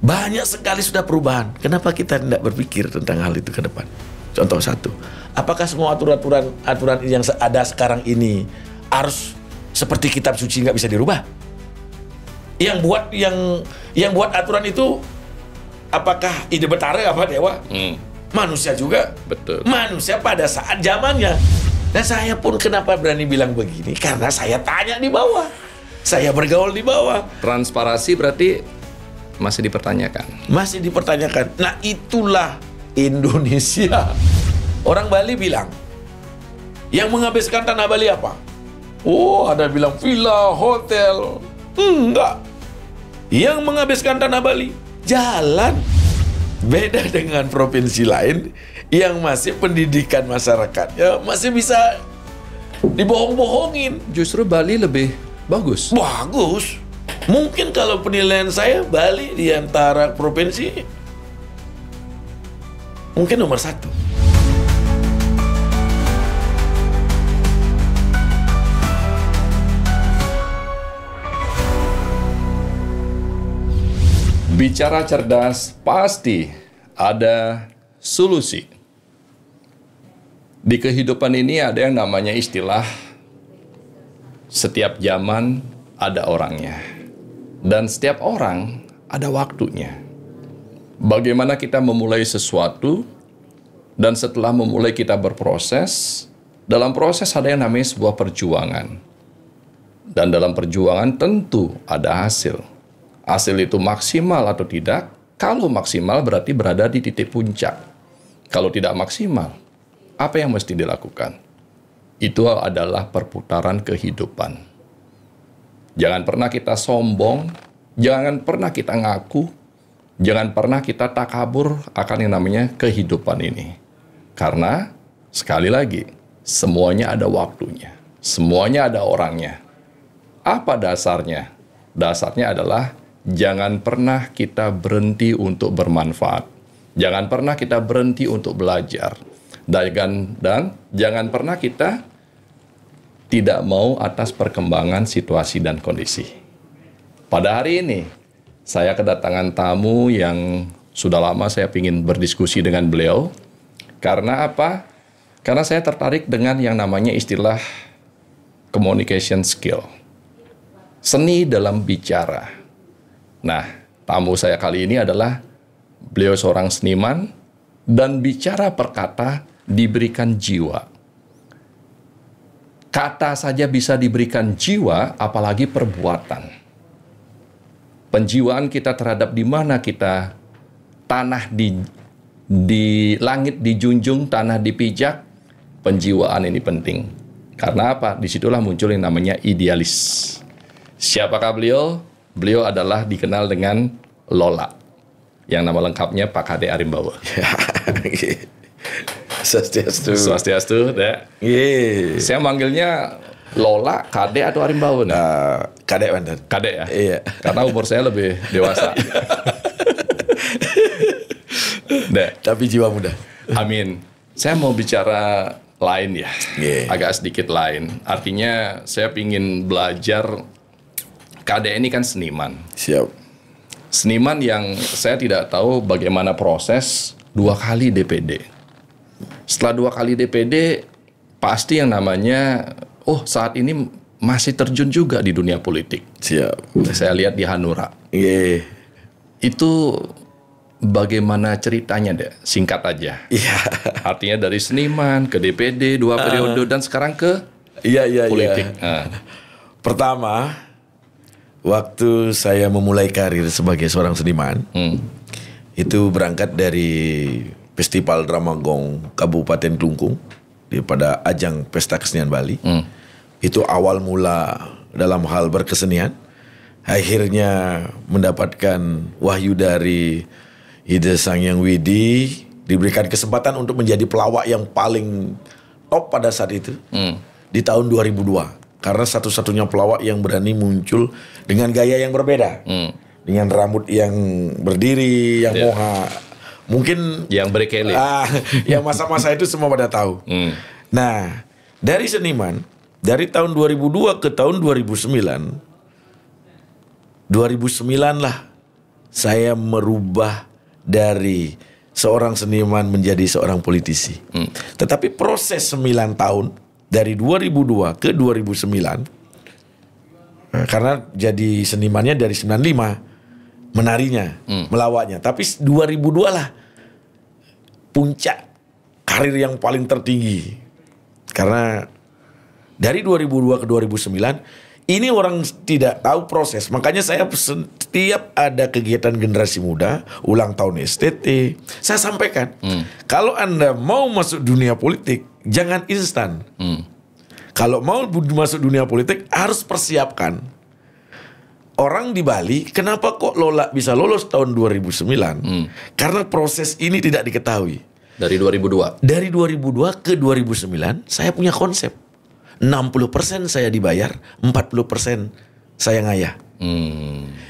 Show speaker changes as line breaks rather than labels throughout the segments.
Banyak sekali sudah perubahan. Kenapa kita tidak berpikir tentang hal itu ke depan? Contoh satu, apakah semua aturan yang ada sekarang ini harus seperti kitab suci nggak bisa dirubah? Yang buat aturan itu apakah ide betara apa dewa? Manusia juga.
Betul.
Manusia pada saat zamannya. Dan saya pun kenapa berani bilang begini? Karena saya tanya di bawah. Saya bergaul di bawah.
Transparansi berarti masih dipertanyakan.
Masih dipertanyakan. Nah, itulah Indonesia. Orang Bali bilang, yang menghabiskan tanah Bali apa? Oh, ada bilang villa, hotel. Enggak. Yang menghabiskan tanah Bali, jalan. Beda dengan provinsi lain yang masih pendidikan masyarakatnya masih bisa dibohong-bohongin.
Justru Bali lebih bagus.
Bagus. Mungkin kalau penilaian saya Bali di antara provinsi mungkin nomor 1.
Bicara cerdas pasti ada solusi. Di kehidupan ini ada yang namanya istilah setiap zaman ada orangnya. Dan setiap orang ada waktunya. Bagaimana kita memulai sesuatu, dan setelah memulai kita berproses, dalam proses ada yang namanya sebuah perjuangan. Dan dalam perjuangan tentu ada hasil. Hasil itu maksimal atau tidak? Kalau maksimal berarti berada di titik puncak. Kalau tidak maksimal, apa yang mesti dilakukan? Itu adalah perputaran kehidupan. Jangan pernah kita sombong, jangan pernah kita ngaku, jangan pernah kita takabur akan yang namanya kehidupan ini. Karena, sekali lagi, semuanya ada waktunya, semuanya ada orangnya. Apa dasarnya? Dasarnya adalah jangan pernah kita berhenti untuk bermanfaat. Jangan pernah kita berhenti untuk belajar. Dan jangan pernah kita tidak mau atas perkembangan situasi dan kondisi. Pada hari ini, saya kedatangan tamu yang sudah lama saya ingin berdiskusi dengan beliau. Karena apa? Karena saya tertarik dengan yang namanya istilah communication skill. Seni dalam bicara. Nah, tamu saya kali ini adalah beliau seorang seniman dan bicara perkata diberikan jiwa. Kata saja bisa diberikan jiwa, apalagi perbuatan. Penjiwaan kita terhadap di mana kita tanah di langit dijunjung, tanah dipijak, penjiwaan ini penting. Karena apa? Disitulah muncul yang namanya idealis. Siapakah beliau? Beliau adalah dikenal dengan Lola, yang nama lengkapnya Pak Kade Arimbawa.
Swastiastu.
Swastiastu, Dek.
Iya.
Saya manggilnya Lola, Kade atau Arimbawa?
Kade bener.
Kade ya?
Iya.
Karena umur saya lebih dewasa. Dek.
Tapi jiwa muda.
Amin. Saya mau bicara lain ya.
Yeah.
Agak sedikit lain. Artinya saya ingin belajar. Kade ini kan seniman.
Siap.
Seniman yang saya tidak tahu bagaimana proses 2 kali DPD. Setelah 2 kali DPD, pasti yang namanya, saat ini masih terjun juga di dunia politik.
Siap.
Saya lihat di Hanura.
Iya.
Itu bagaimana ceritanya, Dek? Singkat aja.
Iya.
Artinya dari seniman ke DPD, 2 periode, dan sekarang ke politik.
Pertama, waktu saya memulai karir sebagai seorang seniman, itu berangkat dari Festival Drama Gong Kabupaten Klungkung pada ajang Pesta Kesenian Bali. Itu awal mula dalam hal berkesenian. Akhirnya mendapatkan wahyu dari Ide Sang Hyang Widi, diberikan kesempatan untuk menjadi pelawak yang paling top pada saat itu di tahun 2002. Karena satu-satunya pelawak yang berani muncul dengan gaya yang berbeda, dengan rambut yang berdiri, yang moha. Mungkin
yang berkele.
Yang masa-masa itu semua pada tahu. Nah, dari seniman dari tahun 2002 ke tahun 2009 lah saya merubah dari seorang seniman menjadi seorang politisi. Tetapi proses 9 tahun dari 2002 ke 2009, karena jadi senimannya dari 95, menarinya, melawaknya. Tapi 2002 lah puncak karir yang paling tertinggi. Karena dari 2002 ke 2009 ini orang tidak tahu proses. Makanya saya setiap ada kegiatan generasi muda, ulang tahun STT, saya sampaikan, kalau Anda mau masuk dunia politik, jangan instan. Kalau mau masuk dunia politik, harus persiapkan. Orang di Bali, kenapa kok bisa lolos tahun 2009? Karena proses ini tidak diketahui.
Dari 2002?
Dari 2002 ke 2009, saya punya konsep. 60% saya dibayar, 40% saya ngayah.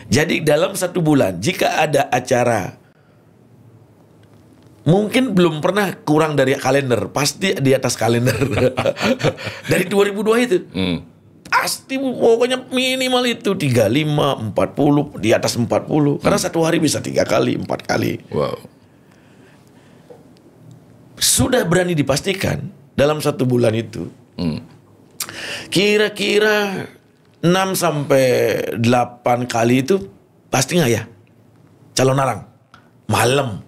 Jadi dalam 1 bulan, jika ada acara, mungkin belum pernah kurang dari kalender, pasti di atas kalender. Dari 2002 itu. Pasti pokoknya minimal itu 35, 40, di atas 40. Karena 1 hari bisa 3 kali, 4 kali.
Wow.
Sudah berani dipastikan dalam 1 bulan itu. Kira-kira 6 sampai 8 kali itu pasti ngayah. Calon arang. Malam.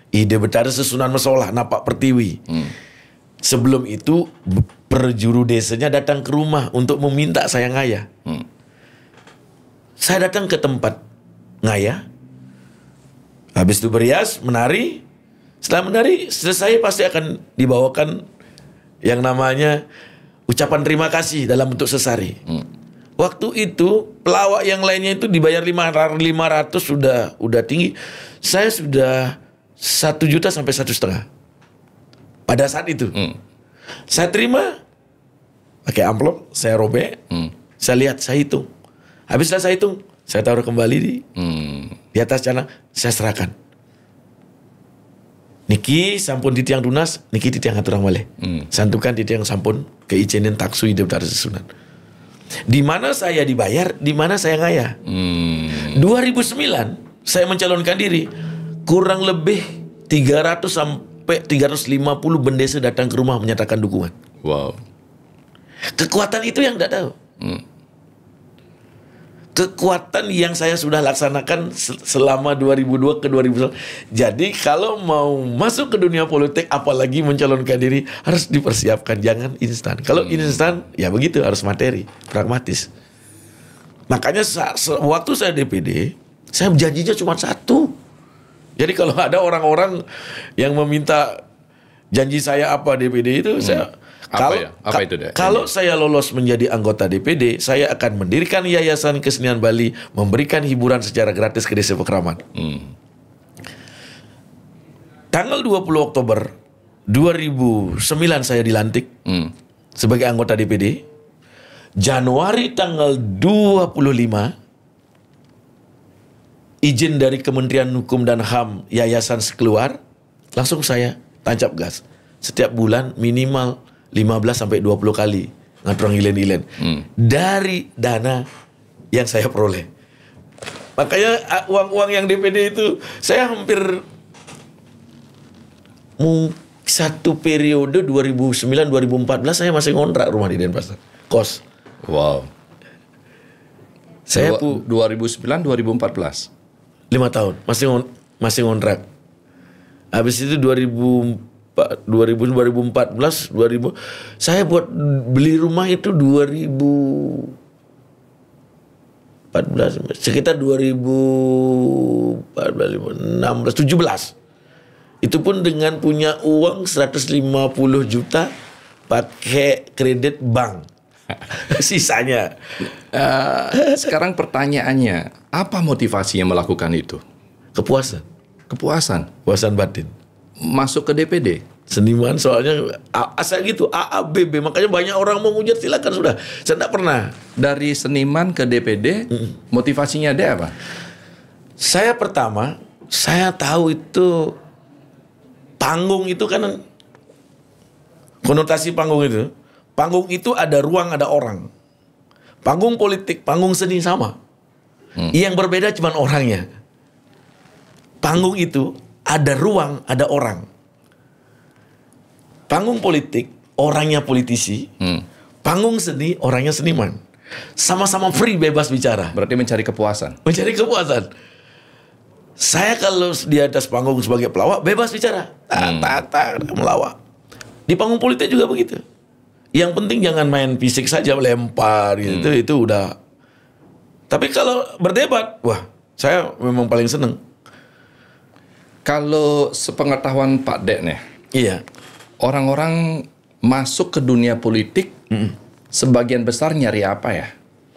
Ide Betara Sesunan Mesolah, Napak Pertiwi. Sebelum itu perjuru desanya datang ke rumah untuk meminta saya ngayah. Saya datang ke tempat ngayah. Habis itu berias, menari. Setelah menari selesai pasti akan dibawakan yang namanya ucapan terima kasih dalam bentuk sesari. Waktu itu pelawak yang lainnya itu dibayar 500 sudah tinggi. Saya sudah 1 juta sampai 1,5 pada saat itu. Saya terima pakai amplop, saya robek, saya lihat, saya hitung. Habis saya hitung, saya taruh kembali di atas celana, saya serahkan. Niki sampun di tiang tunas, niki di tiang aturang balik. Santukan di tiang sampun ke ijenin taksu Ide Betara Sesunan. Di mana saya dibayar, di mana saya ngayah. 2009 saya mencalonkan diri, kurang lebih 300 sampai 350 bendesa datang ke rumah menyatakan dukungan.
Wow.
Kekuatan itu yang tidak tahu. Kekuatan yang saya sudah laksanakan selama 2002 ke 2009. Jadi kalau mau masuk ke dunia politik, apalagi mencalonkan diri, harus dipersiapkan, jangan instan. Kalau instan, ya begitu, harus materi, pragmatis. Makanya waktu saya DPD, saya janjinya cuma 1. Jadi kalau ada orang-orang yang meminta janji saya apa DPD itu, saya
Apa itu deh?
Kalau saya lolos menjadi anggota DPD, saya akan mendirikan Yayasan Kesenian Bali, memberikan hiburan secara gratis ke Desa Pekraman. Tanggal 20 Oktober 2009 saya dilantik sebagai anggota DPD. Januari tanggal 25 izin dari Kementerian Hukum dan HAM Yayasan keluar, langsung saya tancap gas. Setiap bulan minimal 15 sampai 20 kali ngaturang ilen-ilen dari dana yang saya peroleh. Makanya uang-uang yang DPD itu saya hampir satu periode 2009-2014 saya masih ngontrak rumah di Denpasar, kos.
Wow.
Saya
2009-2014
5 tahun masih ngontrak. Habis itu 2014 saya buat beli rumah itu 2014 sekitar 2014 16 17. Itu pun dengan punya uang 150 juta pakai kredit bank. Sisanya.
Sekarang pertanyaannya, apa motivasinya melakukan itu?
Kepuasan batin.
Masuk ke DPD
seniman soalnya asal gitu AABB, makanya banyak orang mau ngujat, silakan sudah. Saya tidak pernah.
Dari seniman ke DPD, motivasinya ada apa?
Saya pertama, saya tahu itu panggung itu kan konotasi panggung itu ada ruang, ada orang. Panggung politik, panggung seni sama. Yang berbeda cuma orangnya. panggung itu ada ruang, ada orang. Panggung politik, orangnya politisi. Panggung seni, orangnya seniman. Sama-sama free, bebas bicara.
Berarti mencari kepuasan.
Mencari kepuasan. Saya kalau di atas panggung sebagai pelawak, bebas bicara. Melawak. Di panggung politik juga begitu. Yang penting jangan main fisik saja, lempar gitu. Itu udah. Tapi kalau berdebat, wah, saya memang paling seneng.
Kalau sepengetahuan Pak Dek nih,
Iya.
orang-orang masuk ke dunia politik, sebagian besar nyari apa ya?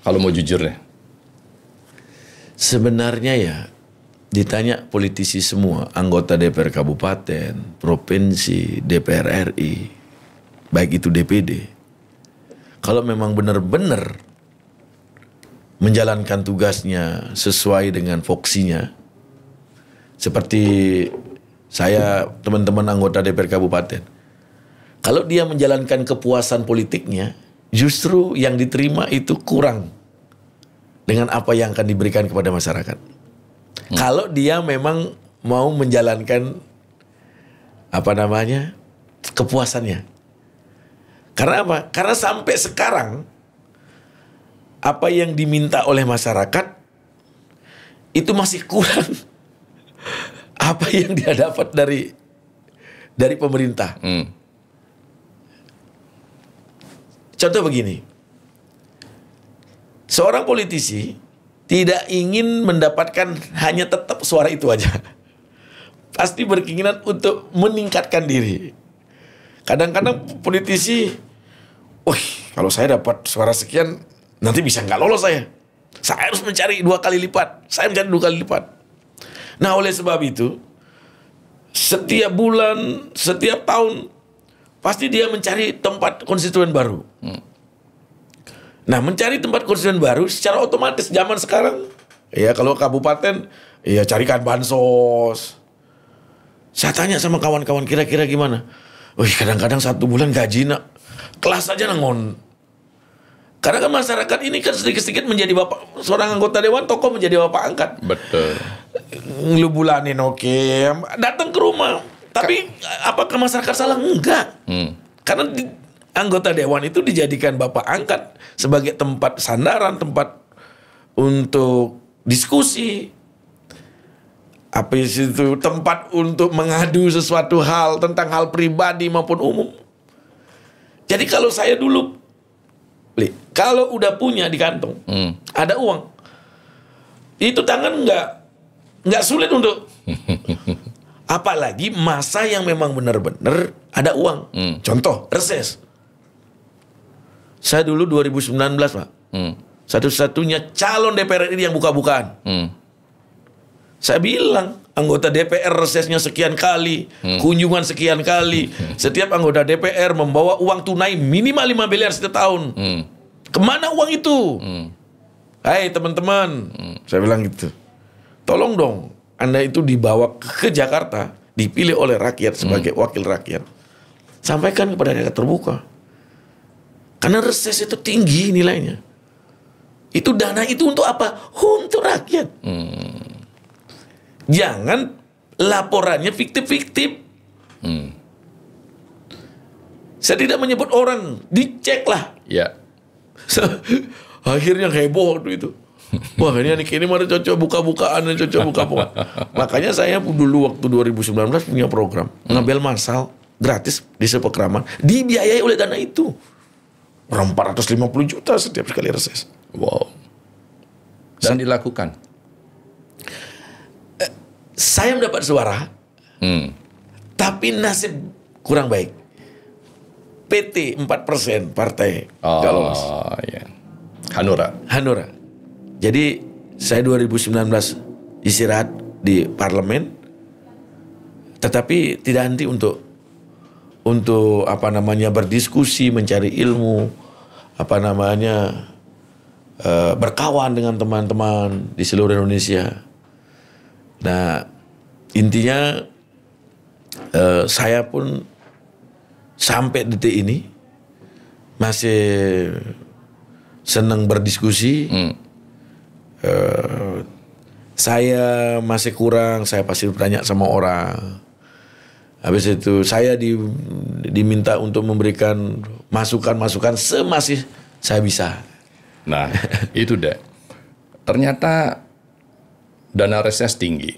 Kalau mau jujur ya.
Sebenarnya ya, ditanya politisi semua, anggota DPR Kabupaten, Provinsi, DPR RI, baik itu DPD, kalau memang benar-benar menjalankan tugasnya sesuai dengan voksinya, seperti saya, teman-teman anggota DPR Kabupaten, kalau dia menjalankan kepuasan politiknya, justru yang diterima itu kurang dengan apa yang akan diberikan kepada masyarakat. Kalau dia memang mau menjalankan kepuasannya. Karena apa? Karena sampai sekarang apa yang diminta oleh masyarakat itu masih kurang apa yang dia dapat dari pemerintah. Contoh begini, seorang politisi tidak ingin mendapatkan hanya tetap suara itu aja. Pasti berkeinginan untuk meningkatkan diri. Kadang-kadang politisi, wih, kalau saya dapat suara sekian, nanti bisa nggak lolos saya. Saya harus mencari 2 kali lipat. Saya mencari 2 kali lipat. Nah, oleh sebab itu, setiap bulan, setiap tahun, pasti dia mencari tempat konstituen baru. Nah, mencari tempat konstituen baru secara otomatis zaman sekarang, ya kalau kabupaten, ya carikan bansos. Saya tanya sama kawan-kawan, kira-kira gimana? Wih, kadang-kadang 1 bulan gaji nak kelas aja nangon. Karena kan masyarakat ini kan sedikit-sedikit menjadi bapak, seorang anggota dewan, tokoh menjadi bapak angkat.
Betul.
Lu bulanin oke, datang ke rumah. Tapi apakah masyarakat salah? Enggak. Karena anggota dewan itu dijadikan bapak angkat sebagai tempat sandaran, tempat untuk diskusi. Apa itu, tempat untuk mengadu sesuatu hal tentang hal pribadi maupun umum. Jadi kalau saya dulu, kalau udah punya di kantong, ada uang, itu tangan nggak sulit untuk apalagi masa yang memang benar-benar ada uang. Contoh reses. Saya dulu 2019 Pak, satu-satunya calon DPR RI yang buka-bukaan. Saya bilang anggota DPR resesnya sekian kali, kunjungan sekian kali. Setiap anggota DPR membawa uang tunai minimal 5 miliar setiap tahun. Kemana uang itu? Hai teman-teman, saya bilang gitu. Tolong dong, Anda itu dibawa ke Jakarta, dipilih oleh rakyat sebagai wakil rakyat. Sampaikan kepada rakyat terbuka. Karena reses itu tinggi nilainya. Itu dana itu untuk apa? Untuk rakyat. Jangan laporannya fiktif-fiktif. Saya tidak menyebut orang, diceklah.
Ya.
Akhirnya heboh waktu itu. Wah, ini mana cocok buka-bukaan, cocok buka-bukaan. Makanya saya dulu waktu 2019 punya program ngambil massal gratis di Sepekraman, dibiayai oleh dana itu. Orang 450 juta setiap sekali reses.
Wow. Dan dilakukan.
Saya mendapat suara, tapi nasib kurang baik. PT 4% partai nggak lolos.
Ya. Hanura.
Jadi saya 2019 istirahat di parlemen, tetapi tidak henti untuk berdiskusi, mencari ilmu, berkawan dengan teman-teman di seluruh Indonesia. Nah, intinya saya pun sampai detik ini masih senang berdiskusi. saya masih kurang, saya pasti bertanya sama orang. Habis itu saya diminta untuk memberikan masukan-masukan semasih saya bisa.
Nah, itu deh. Ternyata dana reses tinggi.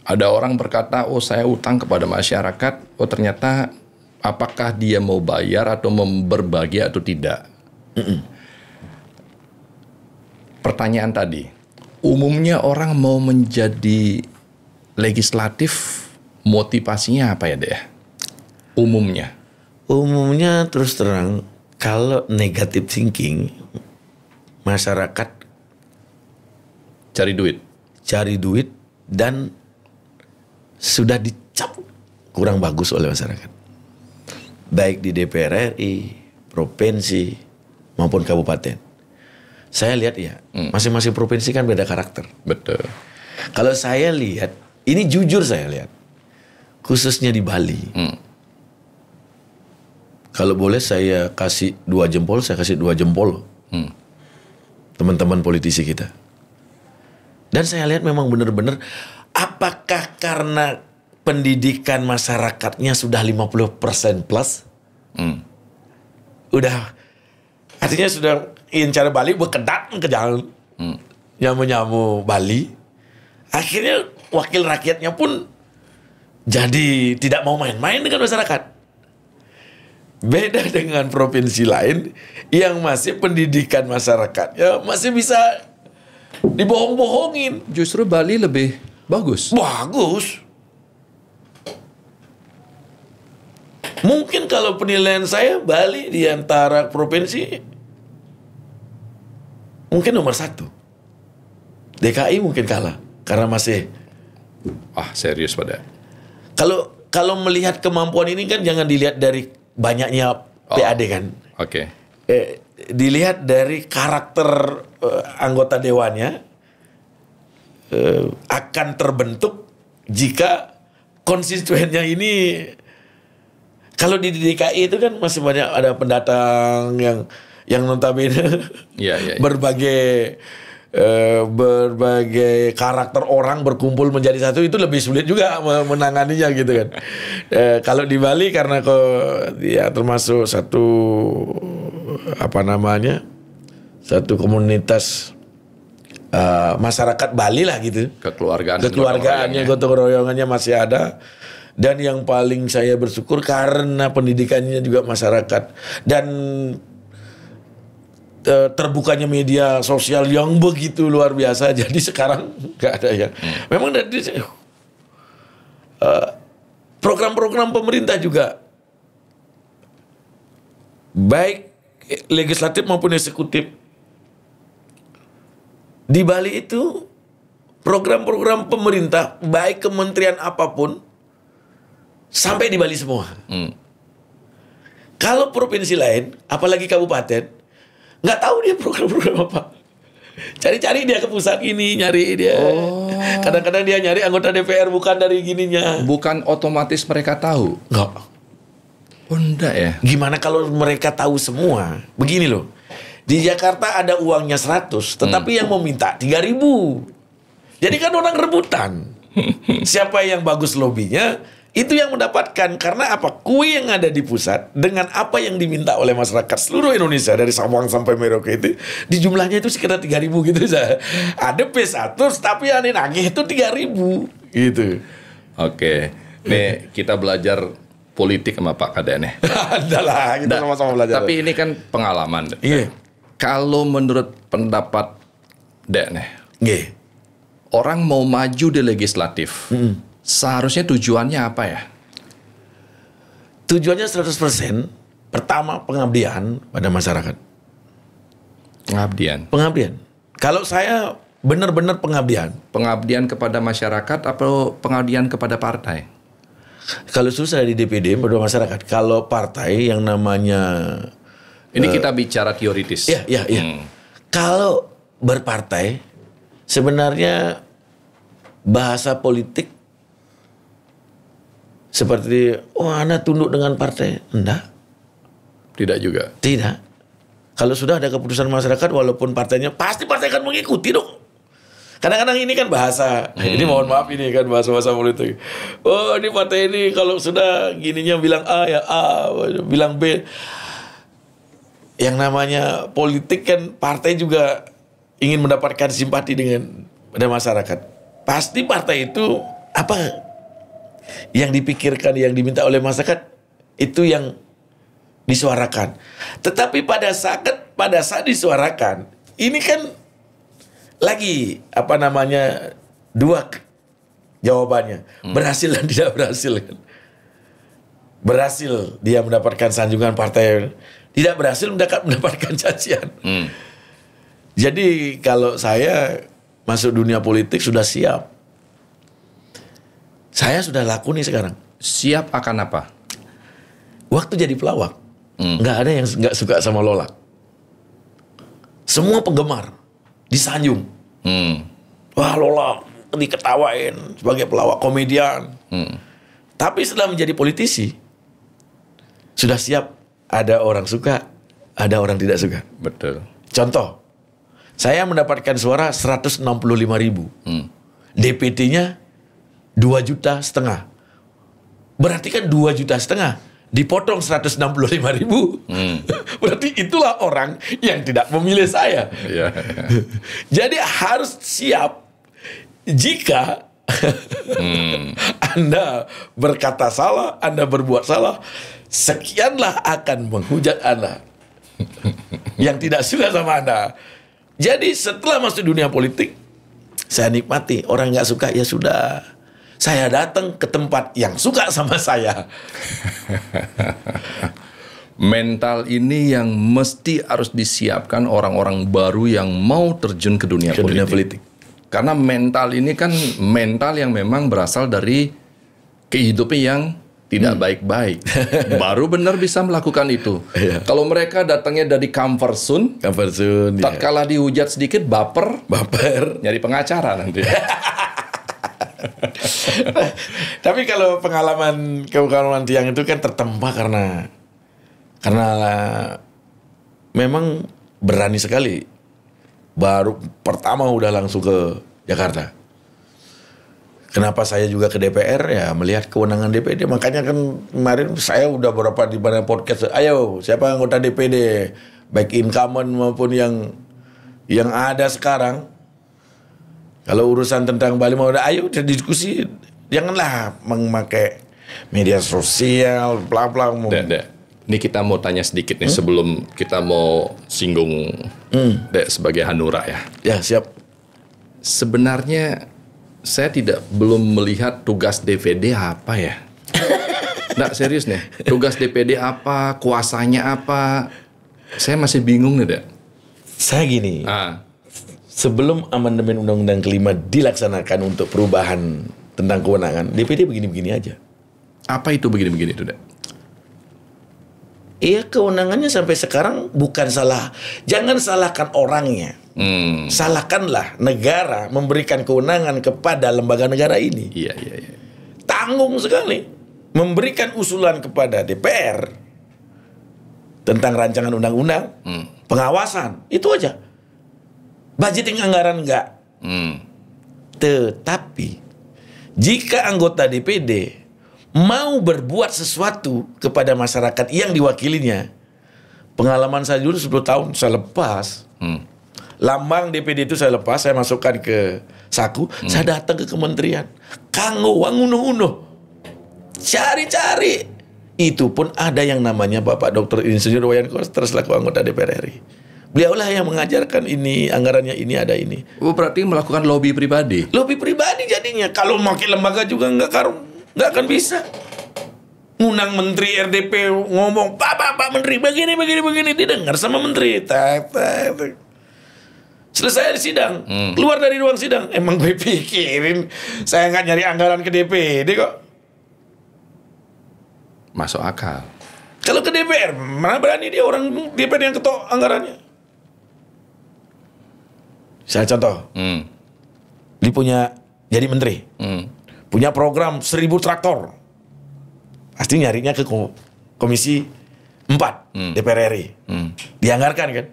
Ada orang berkata, oh saya utang kepada masyarakat. Oh ternyata apakah dia mau bayar atau berbagi atau tidak? Pertanyaan tadi, umumnya orang mau menjadi legislatif, motivasinya apa ya deh? Umumnya
Terus terang, kalau negative thinking, masyarakat
cari duit
dan sudah dicap kurang bagus oleh masyarakat. Baik di DPR RI, provinsi, maupun kabupaten. Saya lihat ya, masing-masing provinsi kan beda karakter.
Betul.
Kalau saya lihat, ini jujur saya lihat, khususnya di Bali. Kalau boleh saya kasih 2 jempol, saya kasih 2 jempol. Teman-teman politisi kita. Dan saya lihat memang benar-benar, apakah karena pendidikan masyarakatnya sudah 50% plus? Udah, artinya sudah incar Bali berkedat ke jalan. Nyamu-nyamu Bali. Akhirnya wakil rakyatnya pun jadi tidak mau main-main dengan masyarakat. Beda dengan provinsi lain yang masih pendidikan masyarakatnya masih bisa dibohong-bohongin.
Justru Bali lebih bagus.
Bagus. Mungkin kalau penilaian saya Bali di antara provinsi mungkin nomor 1. DKI mungkin kalah karena masih.
Serius pada.
Kalau melihat kemampuan ini kan jangan dilihat dari banyaknya PAD kan.
Oke.
Dilihat dari karakter anggota dewannya akan terbentuk jika konstituennya ini. Kalau di DKI itu kan masih banyak ada pendatang yang notabene berbagai karakter orang berkumpul menjadi satu, itu lebih sulit juga menanganinya gitu kan. Kalau di Bali karena dia termasuk satu satu komunitas masyarakat Bali lah gitu. Kekeluargaannya, gotong royongannya masih ada. Dan yang paling saya bersyukur karena pendidikannya juga masyarakat dan terbukanya media sosial yang begitu luar biasa. Jadi sekarang nggak ada yang. Memang dari program-program pemerintah juga baik legislatif maupun eksekutif di Bali itu program-program pemerintah baik kementerian apapun sampai di Bali semua. Kalau provinsi lain, apalagi kabupaten, nggak tahu dia program-program apa. Cari-cari dia ke pusat ini, nyari dia. Kadang-kadang dia nyari anggota DPR bukan dari gininya.
Bukan otomatis mereka tahu.
Nggak.
Enggak ya.
Gimana kalau mereka tahu semua? Begini loh. Di Jakarta ada uangnya 100, tetapi yang meminta 3.000. Jadi kan orang rebutan. Siapa yang bagus lobbynya, itu yang mendapatkan. Karena apa? Kue yang ada di pusat dengan apa yang diminta oleh masyarakat seluruh Indonesia dari Sabang sampai Merauke itu di jumlahnya itu sekitar 3.000 gitu. Ada P1 tapi yang nagih itu 3.000 gitu.
Oke. Nih kita belajar politik sama Pak Kade nih.
Adalah kita sama-sama belajar.
Tapi ini kan pengalaman.
Iya.
Kalau menurut pendapat Dek nih, orang mau maju di legislatif, seharusnya tujuannya apa ya?
Tujuannya 100%. Pertama, pengabdian pada masyarakat. Pengabdian. Kalau saya benar-benar pengabdian.
Pengabdian kepada masyarakat atau pengabdian kepada partai?
Kalau susah di DPD pada masyarakat. Kalau partai yang namanya...
Ini kita bicara teoritis.
Iya. Kalau berpartai, sebenarnya bahasa politik seperti, Anda tunduk dengan partai. Enggak.
Tidak juga.
Tidak. Kalau sudah ada keputusan masyarakat, walaupun partainya, pasti partai akan mengikuti dong. Kadang-kadang ini kan bahasa, ini mohon maaf ini kan bahasa-bahasa politik. Oh ini partai ini kalau sudah gininya bilang A ya A, bilang B. Yang namanya politik kan partai juga ingin mendapatkan simpati dengan pada masyarakat. Pasti partai itu apa yang dipikirkan, yang diminta oleh masyarakat itu yang disuarakan. Tetapi pada saat disuarakan, ini kan lagi apa namanya dua jawabannya, berhasil dan tidak berhasil kan. Berhasil dia mendapatkan sanjungan partai, tidak berhasil mendapatkan cacian. Jadi kalau saya masuk dunia politik sudah siap. Saya sudah laku nih sekarang.
Siap akan apa?
Waktu jadi pelawak, nggak ada yang nggak suka sama Lola. Semua penggemar disanjung. Wah Lola diketawain sebagai pelawak komedian. Tapi setelah menjadi politisi, sudah siap. Ada orang suka, ada orang tidak suka.
Betul.
Contoh, saya mendapatkan suara 165.000. DPT-nya 2,5 juta. Berarti kan 2,5 juta dipotong 165.000. Berarti itulah orang yang tidak memilih saya. Jadi harus siap jika Anda berkata salah, Anda berbuat salah, sekianlah akan menghujat Anda yang tidak suka sama Anda. Jadi setelah masuk dunia politik, saya nikmati. Orang nggak suka ya sudah, saya datang ke tempat yang suka sama saya.
Mental ini yang mesti harus disiapkan orang-orang baru yang mau terjun ke dunia politik. Karena mental ini kan mental yang memang berasal dari kehidupan yang tidak baik-baik. Baru benar bisa melakukan itu. Kalau mereka datangnya dari comfort zone, tatkala dihujat sedikit baper, nyari pengacara nanti.
Tapi kalau pengalaman tiang itu kan tertempa karena memang berani sekali. Baru pertama udah langsung ke Jakarta. Kenapa saya juga ke DPR ya melihat kewenangan DPD. Makanya kan kemarin saya udah beberapa di mana podcast. Ayo siapa anggota DPD baik incumbent maupun yang ada sekarang. Kalau urusan tentang Bali mau ayo diskusi. Janganlah memakai media sosial bla bla.
Ini kita mau tanya sedikit nih sebelum kita mau singgung Dek sebagai Hanura ya.
Ya siap.
Sebenarnya saya belum melihat tugas DPD apa ya. Nggak serius nih. Tugas DPD apa, kuasanya apa. Saya masih bingung nih Dek.
Saya gini. Sebelum amandemen Undang-Undang kelima dilaksanakan untuk perubahan tentang kewenangan, DPD begini-begini aja.
Apa itu begini-begini itu Dek?
Iya kewenangannya sampai sekarang bukan salah. Jangan salahkan orangnya. Salahkanlah negara memberikan kewenangan kepada lembaga negara ini.
Iya.
Tanggung sekali memberikan usulan kepada DPR tentang rancangan undang-undang, pengawasan, itu aja. Budgeting anggaran enggak. Tetapi jika anggota DPD mau berbuat sesuatu kepada masyarakat yang diwakilinya, pengalaman saya dulu 10 tahun saya lepas. Lambang DPD itu saya lepas, saya masukkan ke saku, saya datang ke kementerian. Kanggo wangunuh-unuh. Cari-cari. Itu pun ada yang namanya Bapak Dr. Insinyur Wayan Koster selaku anggota DPR RI. Beliaulah yang mengajarkan ini, anggarannya ini ada ini.
Oh, berarti melakukan lobby pribadi?
Lobby pribadi jadinya. Kalau makin lembaga juga nggak akan bisa. Ngundang menteri RDP ngomong, Pak menteri begini. Didengar sama menteri. Selesai di sidang, keluar dari ruang sidang. Emang gue pikirin saya nggak nyari anggaran ke DPD kok.
Masuk akal.
Kalau ke DPR, mana berani dia orang DPR yang ketok anggarannya. Saya contoh, dia punya jadi menteri, punya program 1.000 traktor, pasti nyarinya ke komisi 4 DPR RI, dianggarkan kan?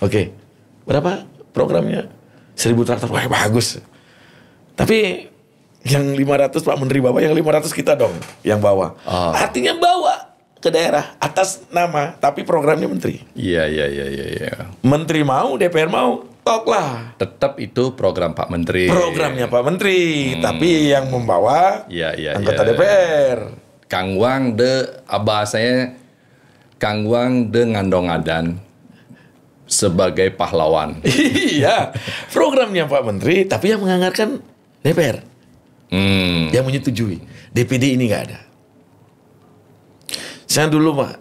Oke, berapa programnya? 1000 traktor, wah bagus. Tapi yang 500 Pak Menteri bawa, yang 500 kita dong yang bawa. Artinya bawa ke daerah atas nama, tapi programnya menteri.
Iya.
Menteri mau, DPR mau, tok lah.
Tetap itu program Pak Menteri.
Programnya Pak Menteri, tapi yang membawa anggota DPR.
Kang Wang bahasanya Kang Wang ngandong adan sebagai pahlawan.
Iya, programnya Pak Menteri, tapi yang menganggarkan DPR. Yang menyetujui. DPD ini nggak ada. Saya dulu Pak,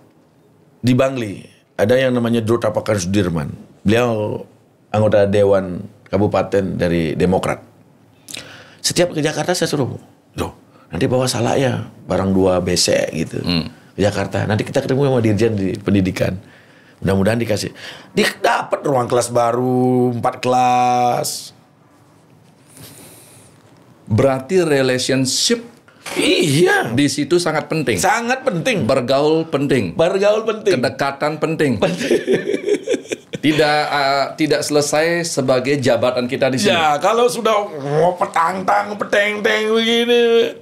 di Bangli, ada yang namanya Drutapakan Sudirman. Beliau anggota Dewan Kabupaten dari Demokrat. Setiap ke Jakarta saya suruh, loh, nanti bawa salah ya, barang 2 besek gitu. Ke Jakarta, nanti kita ketemu sama Dirjen di pendidikan. Mudah-mudahan dikasih. Dapat ruang kelas baru, 4 kelas.
Berarti relationship di situ sangat penting.
Sangat penting.
Bergaul penting. Kedekatan penting. Tidak selesai sebagai jabatan kita di sini.
Ya, kalau sudah petantang, peteng-teng begini,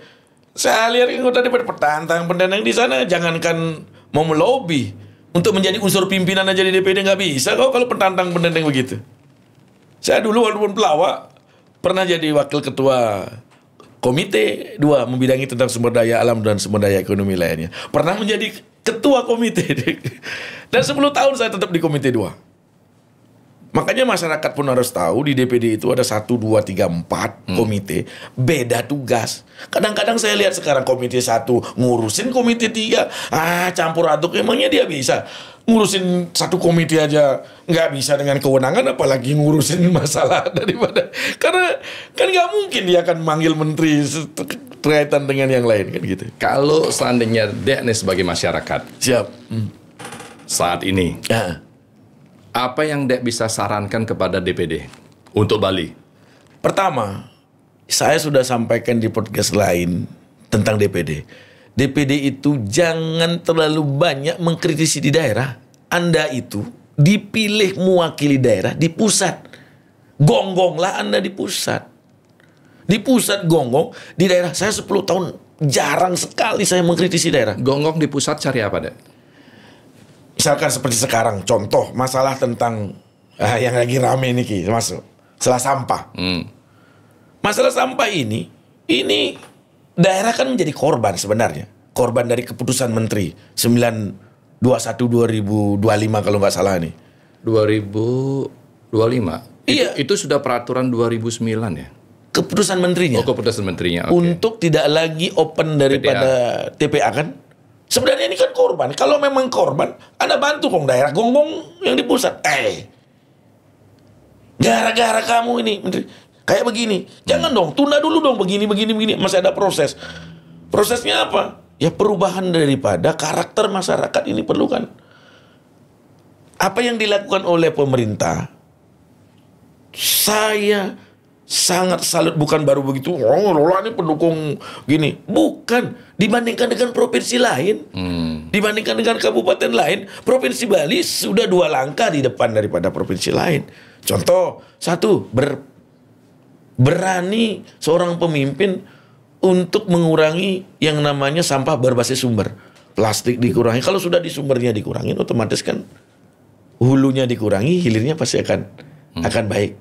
saya lihat anggota DPR petantang di sana, jangankan mau melobi untuk menjadi unsur pimpinan aja di DPD nggak bisa kok kalau petantang begitu. Saya dulu walaupun pelawak pernah jadi wakil ketua Komite 2 membidangi tentang sumber daya alam dan sumber daya ekonomi lainnya. Pernah menjadi ketua komite. Dan 10 tahun saya tetap di Komite 2. Makanya masyarakat pun harus tahu di DPD itu ada 1, 2, 3, 4 komite. Beda tugas. Kadang-kadang saya lihat sekarang Komite 1 ngurusin Komite 3. Campur aduk, emangnya dia bisa ngurusin satu komite aja nggak bisa dengan kewenangan, apalagi ngurusin masalah daripada, karena kan nggak mungkin dia akan manggil menteri berkaitan dengan yang lain kan gitu.
Kalau seandainya Dek nih sebagai masyarakat
siap
saat ini, apa yang Dek bisa sarankan kepada DPD untuk Bali?
Pertama, saya sudah sampaikan di podcast lain tentang DPD. DPD itu jangan terlalu banyak mengkritisi di daerah. Anda itu dipilih mewakili daerah di pusat. Gonggonglah Anda di pusat. Di pusat gonggong, di daerah. Saya 10 tahun jarang sekali saya mengkritisi daerah.
Gonggong di pusat cari apa, Dek?
Misalkan seperti sekarang, contoh masalah tentang yang lagi rame ini masuk. Masalah sampah. Masalah sampah ini daerah kan menjadi korban sebenarnya. Korban dari keputusan Menteri 921-2025 kalau nggak salah nih.
2025?
Iya.
Itu sudah peraturan 2009 ya?
Keputusan menterinya.
Oh, keputusan menterinya. Okay.
Untuk tidak lagi open daripada TPA kan. Sebenarnya ini kan korban. Kalau memang korban, Anda bantu kong daerah gonggong yang di pusat. Gara-gara kamu ini Menteri kayak begini, jangan dong, tunda dulu dong, begini, masih ada proses. Prosesnya apa? Ya perubahan daripada karakter masyarakat ini perlukan. Apa yang dilakukan oleh pemerintah, saya sangat salut, bukan baru begitu, Lola ini pendukung gini. Bukan, dibandingkan dengan provinsi lain, dibandingkan dengan kabupaten lain, Provinsi Bali sudah 2 langkah di depan daripada provinsi lain. Contoh, 1, berani seorang pemimpin untuk mengurangi yang namanya sampah berbasis sumber. Plastik dikurangi. Kalau sudah di sumbernya dikurangi, otomatis kan hulunya dikurangi, hilirnya pasti akan baik.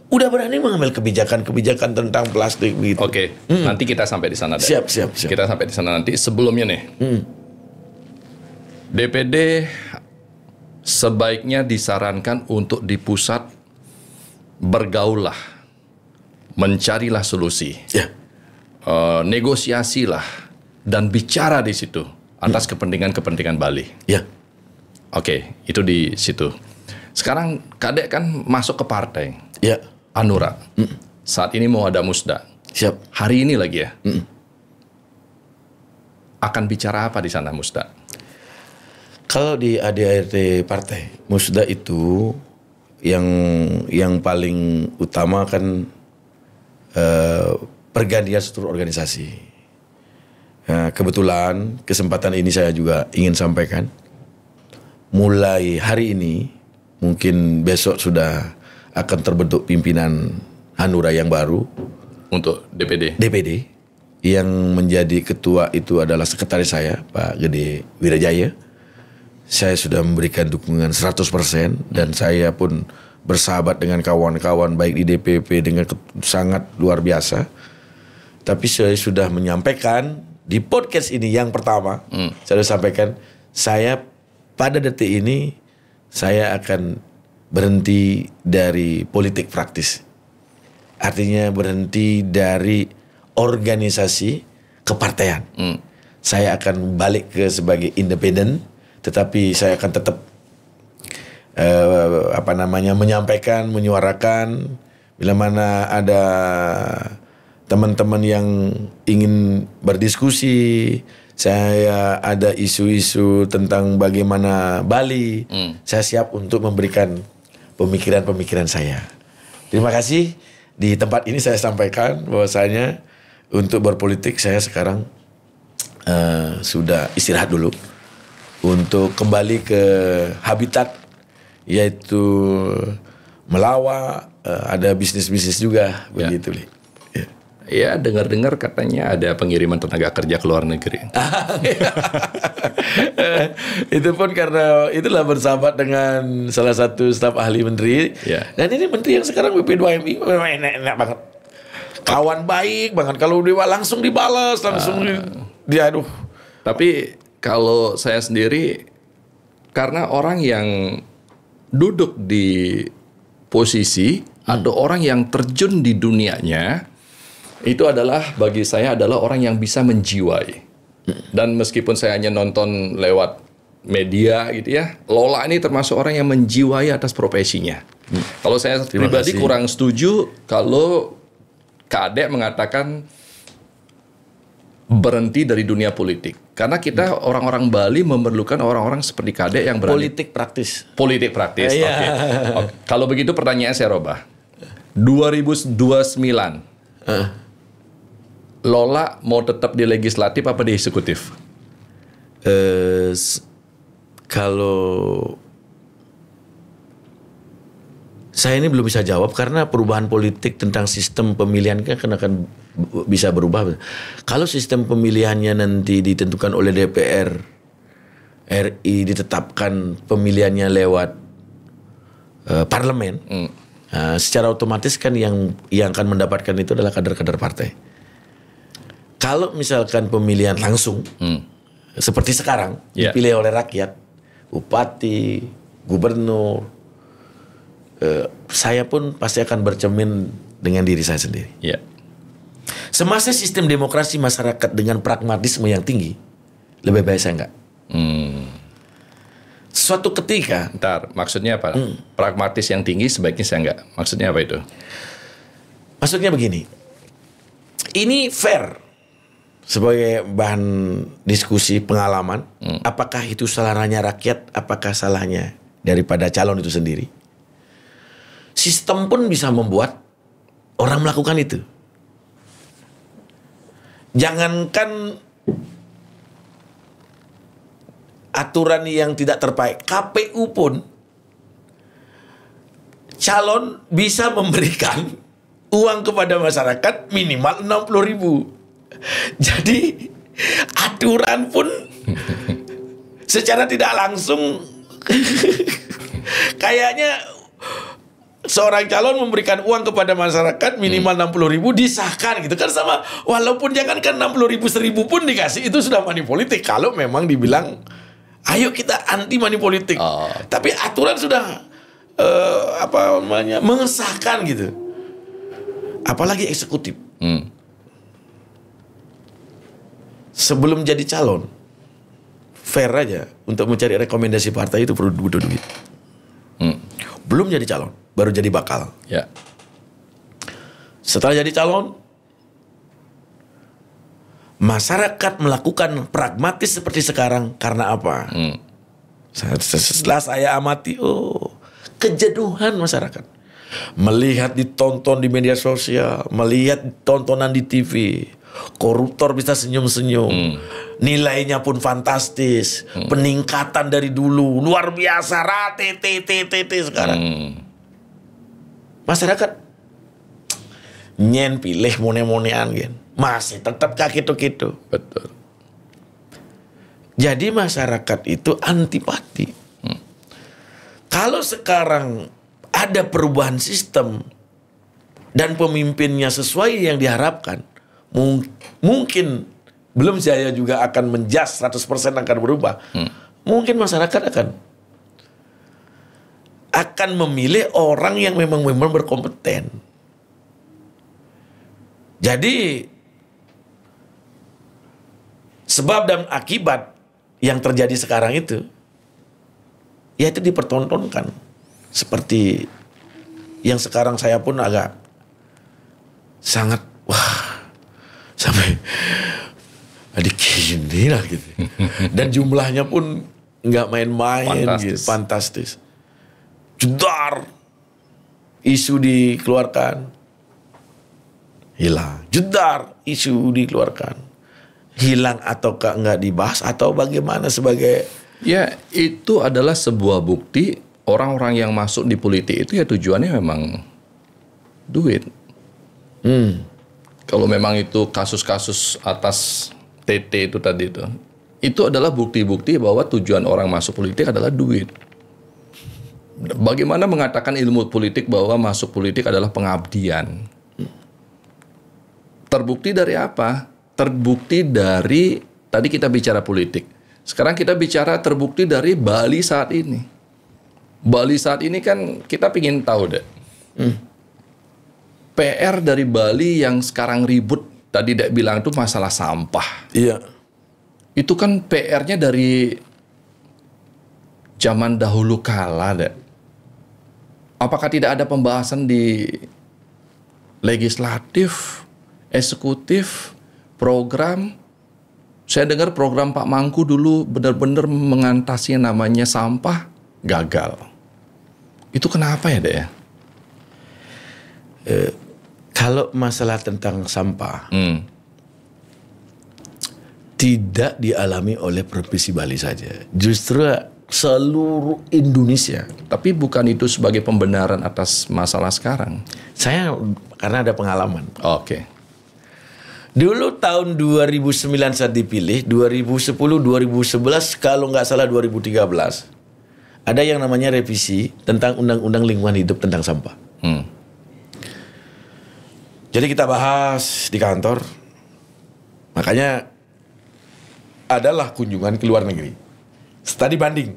Udah berani mengambil kebijakan tentang plastik gitu.
Oke, nanti kita sampai di sana.
Siap.
Kita sampai di sana nanti. Sebelumnya nih, DPD sebaiknya disarankan untuk di pusat bergaullah, mencarilah solusi, negosiasilah dan bicara di situ atas kepentingan Bali.
Ya.
Oke, itu di situ. Sekarang Kadek kan masuk ke partai.
Ya.
Hanura. Saat ini mau ada musda.
Siap.
Hari ini lagi ya. Akan bicara apa di sana musda?
Kalau di ADART partai, musda itu yang paling utama kan pergantian struktur organisasi. Nah, kebetulan kesempatan ini saya juga ingin sampaikan. Mulai hari ini, mungkin besok sudah akan terbentuk pimpinan Hanura yang baru
Untuk DPD.
yang menjadi ketua itu adalah sekretaris saya, Pak Gede Wirajaya. Saya sudah memberikan dukungan 100% dan saya pun bersahabat dengan kawan-kawan baik di DPP dengan sangat luar biasa. Tapi saya sudah menyampaikan di podcast ini yang pertama, saya sudah sampaikan, saya pada detik ini saya akan berhenti dari politik praktis. Artinya berhenti dari organisasi kepartean. Saya akan balik ke sebagai independen, tetapi saya akan tetap menyampaikan, menyuarakan bila mana ada teman-teman yang ingin berdiskusi, saya ada isu-isu tentang bagaimana Bali, saya siap untuk memberikan pemikiran-pemikiran saya. Terima kasih. Di tempat ini saya sampaikan bahwasanya untuk berpolitik saya sekarang sudah istirahat dulu untuk kembali ke habitat, yaitu melawak, ada bisnis-bisnis juga begitu.
Ya, dengar-dengar katanya ada pengiriman tenaga kerja ke luar negeri.
Itu pun karena itulah bersahabat dengan salah satu staf ahli menteri. Dan ini menteri yang sekarang BP2MI memang enak banget. Kawan baik banget, kalau dia langsung dibalas, langsung dia aduh.
Tapi kalau saya sendiri, karena orang yang duduk di posisi atau orang yang terjun di dunianya, itu adalah bagi saya adalah orang yang bisa menjiwai. Dan meskipun saya hanya nonton lewat media gitu ya, Lola ini termasuk orang yang menjiwai atas profesinya. Kalau saya pribadi kurang setuju kalau Kadek mengatakan berhenti dari dunia politik. Karena kita orang-orang Bali memerlukan orang-orang seperti Kadek yang berani.
Politik praktis.
Politik praktis, oke. Kalau begitu pertanyaan saya robah. 2029. Lola mau tetap di legislatif apa di eksekutif?
Kalau saya ini belum bisa jawab karena perubahan politik tentang sistem pemilihan kan akan bisa berubah. Kalau sistem pemilihannya nanti ditentukan oleh DPR RI, ditetapkan pemilihannya lewat parlemen, secara otomatis kan yang akan mendapatkan itu adalah kader-kader partai. Kalau misalkan pemilihan langsung seperti sekarang dipilih oleh rakyat, bupati, gubernur, saya pun pasti akan bercermin dengan diri saya sendiri. Semasa sistem demokrasi masyarakat dengan pragmatisme yang tinggi, lebih baik saya enggak. Suatu ketika,
maksudnya apa? Pragmatis yang tinggi sebaiknya saya enggak. Maksudnya apa itu?
Maksudnya begini, ini fair sebagai bahan diskusi pengalaman. Apakah itu salahnya rakyat? Apakah salahnya daripada calon itu sendiri? Sistem pun bisa membuat orang melakukan itu. Jangankan aturan yang tidak terbaik, KPU pun calon bisa memberikan uang kepada masyarakat minimal 60.000. Jadi aturan pun secara tidak langsung kayaknya seorang calon memberikan uang kepada masyarakat minimal 60.000 disahkan gitu kan, sama walaupun jangankan 60.000, 1.000 pun dikasih, itu sudah money politik kalau memang dibilang ayo kita anti money politik. Tapi aturan sudah mengesahkan gitu, apalagi eksekutif. Sebelum jadi calon fair aja untuk mencari rekomendasi partai itu perlu butuh duit. Belum jadi calon, baru jadi bakal. Setelah jadi calon, masyarakat melakukan pragmatis seperti sekarang karena apa? Setelah saya amati, kejenuhan masyarakat. Melihat ditonton di media sosial, melihat tontonan di TV, koruptor bisa senyum-senyum, nilainya pun fantastis, peningkatan dari dulu luar biasa, sekarang masyarakat nyen pilih mone-monean kan. Masih tetap kaki itu.
Betul.
Jadi masyarakat itu antipati. Kalau sekarang ada perubahan sistem dan pemimpinnya sesuai yang diharapkan, mungkin belum saya juga akan menjas 100% akan berubah. Mungkin masyarakat akan memilih orang yang memang berkompeten. Jadi sebab dan akibat yang terjadi sekarang itu, ya itu dipertontonkan. Seperti yang sekarang saya pun agak sangat sampai adik gini lah gitu. Dan jumlahnya pun nggak main-main gitu, fantastis. Jedar isu dikeluarkan, hilang. Jedar isu dikeluarkan, hilang ataukah nggak dibahas atau bagaimana sebagai.
Ya, itu adalah sebuah bukti orang-orang yang masuk di politik itu ya tujuannya memang duit. Kalau memang itu kasus-kasus atas TT itu tadi itu adalah bukti-bukti bahwa tujuan orang masuk politik adalah duit. Bagaimana mengatakan ilmu politik bahwa masuk politik adalah pengabdian? Terbukti dari apa? Terbukti dari, tadi kita bicara politik. Sekarang kita bicara terbukti dari Bali saat ini. Bali saat ini kan kita pingin tahu deh. PR dari Bali yang sekarang ribut, tadi Dek bilang itu masalah sampah.
Iya.
Itu kan PR-nya dari zaman dahulu kala, Dek. Apakah tidak ada pembahasan di legislatif, eksekutif, program? Saya dengar program Pak Mangku dulu benar-benar mengatasi namanya sampah, gagal. Itu kenapa ya, Dek ya?
Kalau masalah tentang sampah tidak dialami oleh Provinsi Bali saja, justru seluruh Indonesia.
Tapi bukan itu sebagai pembenaran atas masalah sekarang.
Saya karena ada pengalaman.
Oke.
Dulu tahun 2009 saat dipilih, 2010, 2011, kalau nggak salah 2013, ada yang namanya revisi tentang Undang-Undang Lingkungan Hidup tentang sampah. Jadi kita bahas di kantor, makanya adalah kunjungan ke luar negeri. Studi banding.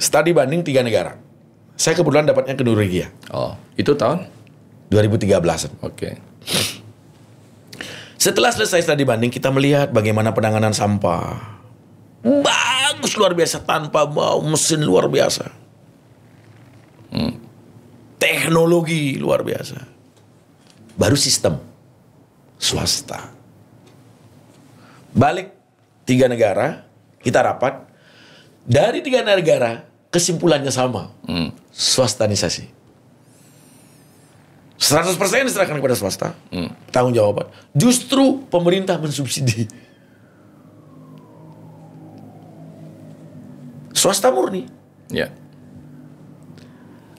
Studi banding 3 negara. Saya kebetulan dapatnya ke Norwegia.
Oh, itu tahun
2013.
Oke.
Setelah selesai studi banding, kita melihat bagaimana penanganan sampah. Bagus luar biasa, tanpa bau, mesin luar biasa. Teknologi luar biasa. Baru sistem swasta. Balik 3 negara, kita rapat. Dari 3 negara, kesimpulannya sama. Swastanisasi. 100% diserahkan kepada swasta. Tanggung jawaban. Justru pemerintah mensubsidi. Swasta murni.
Ya.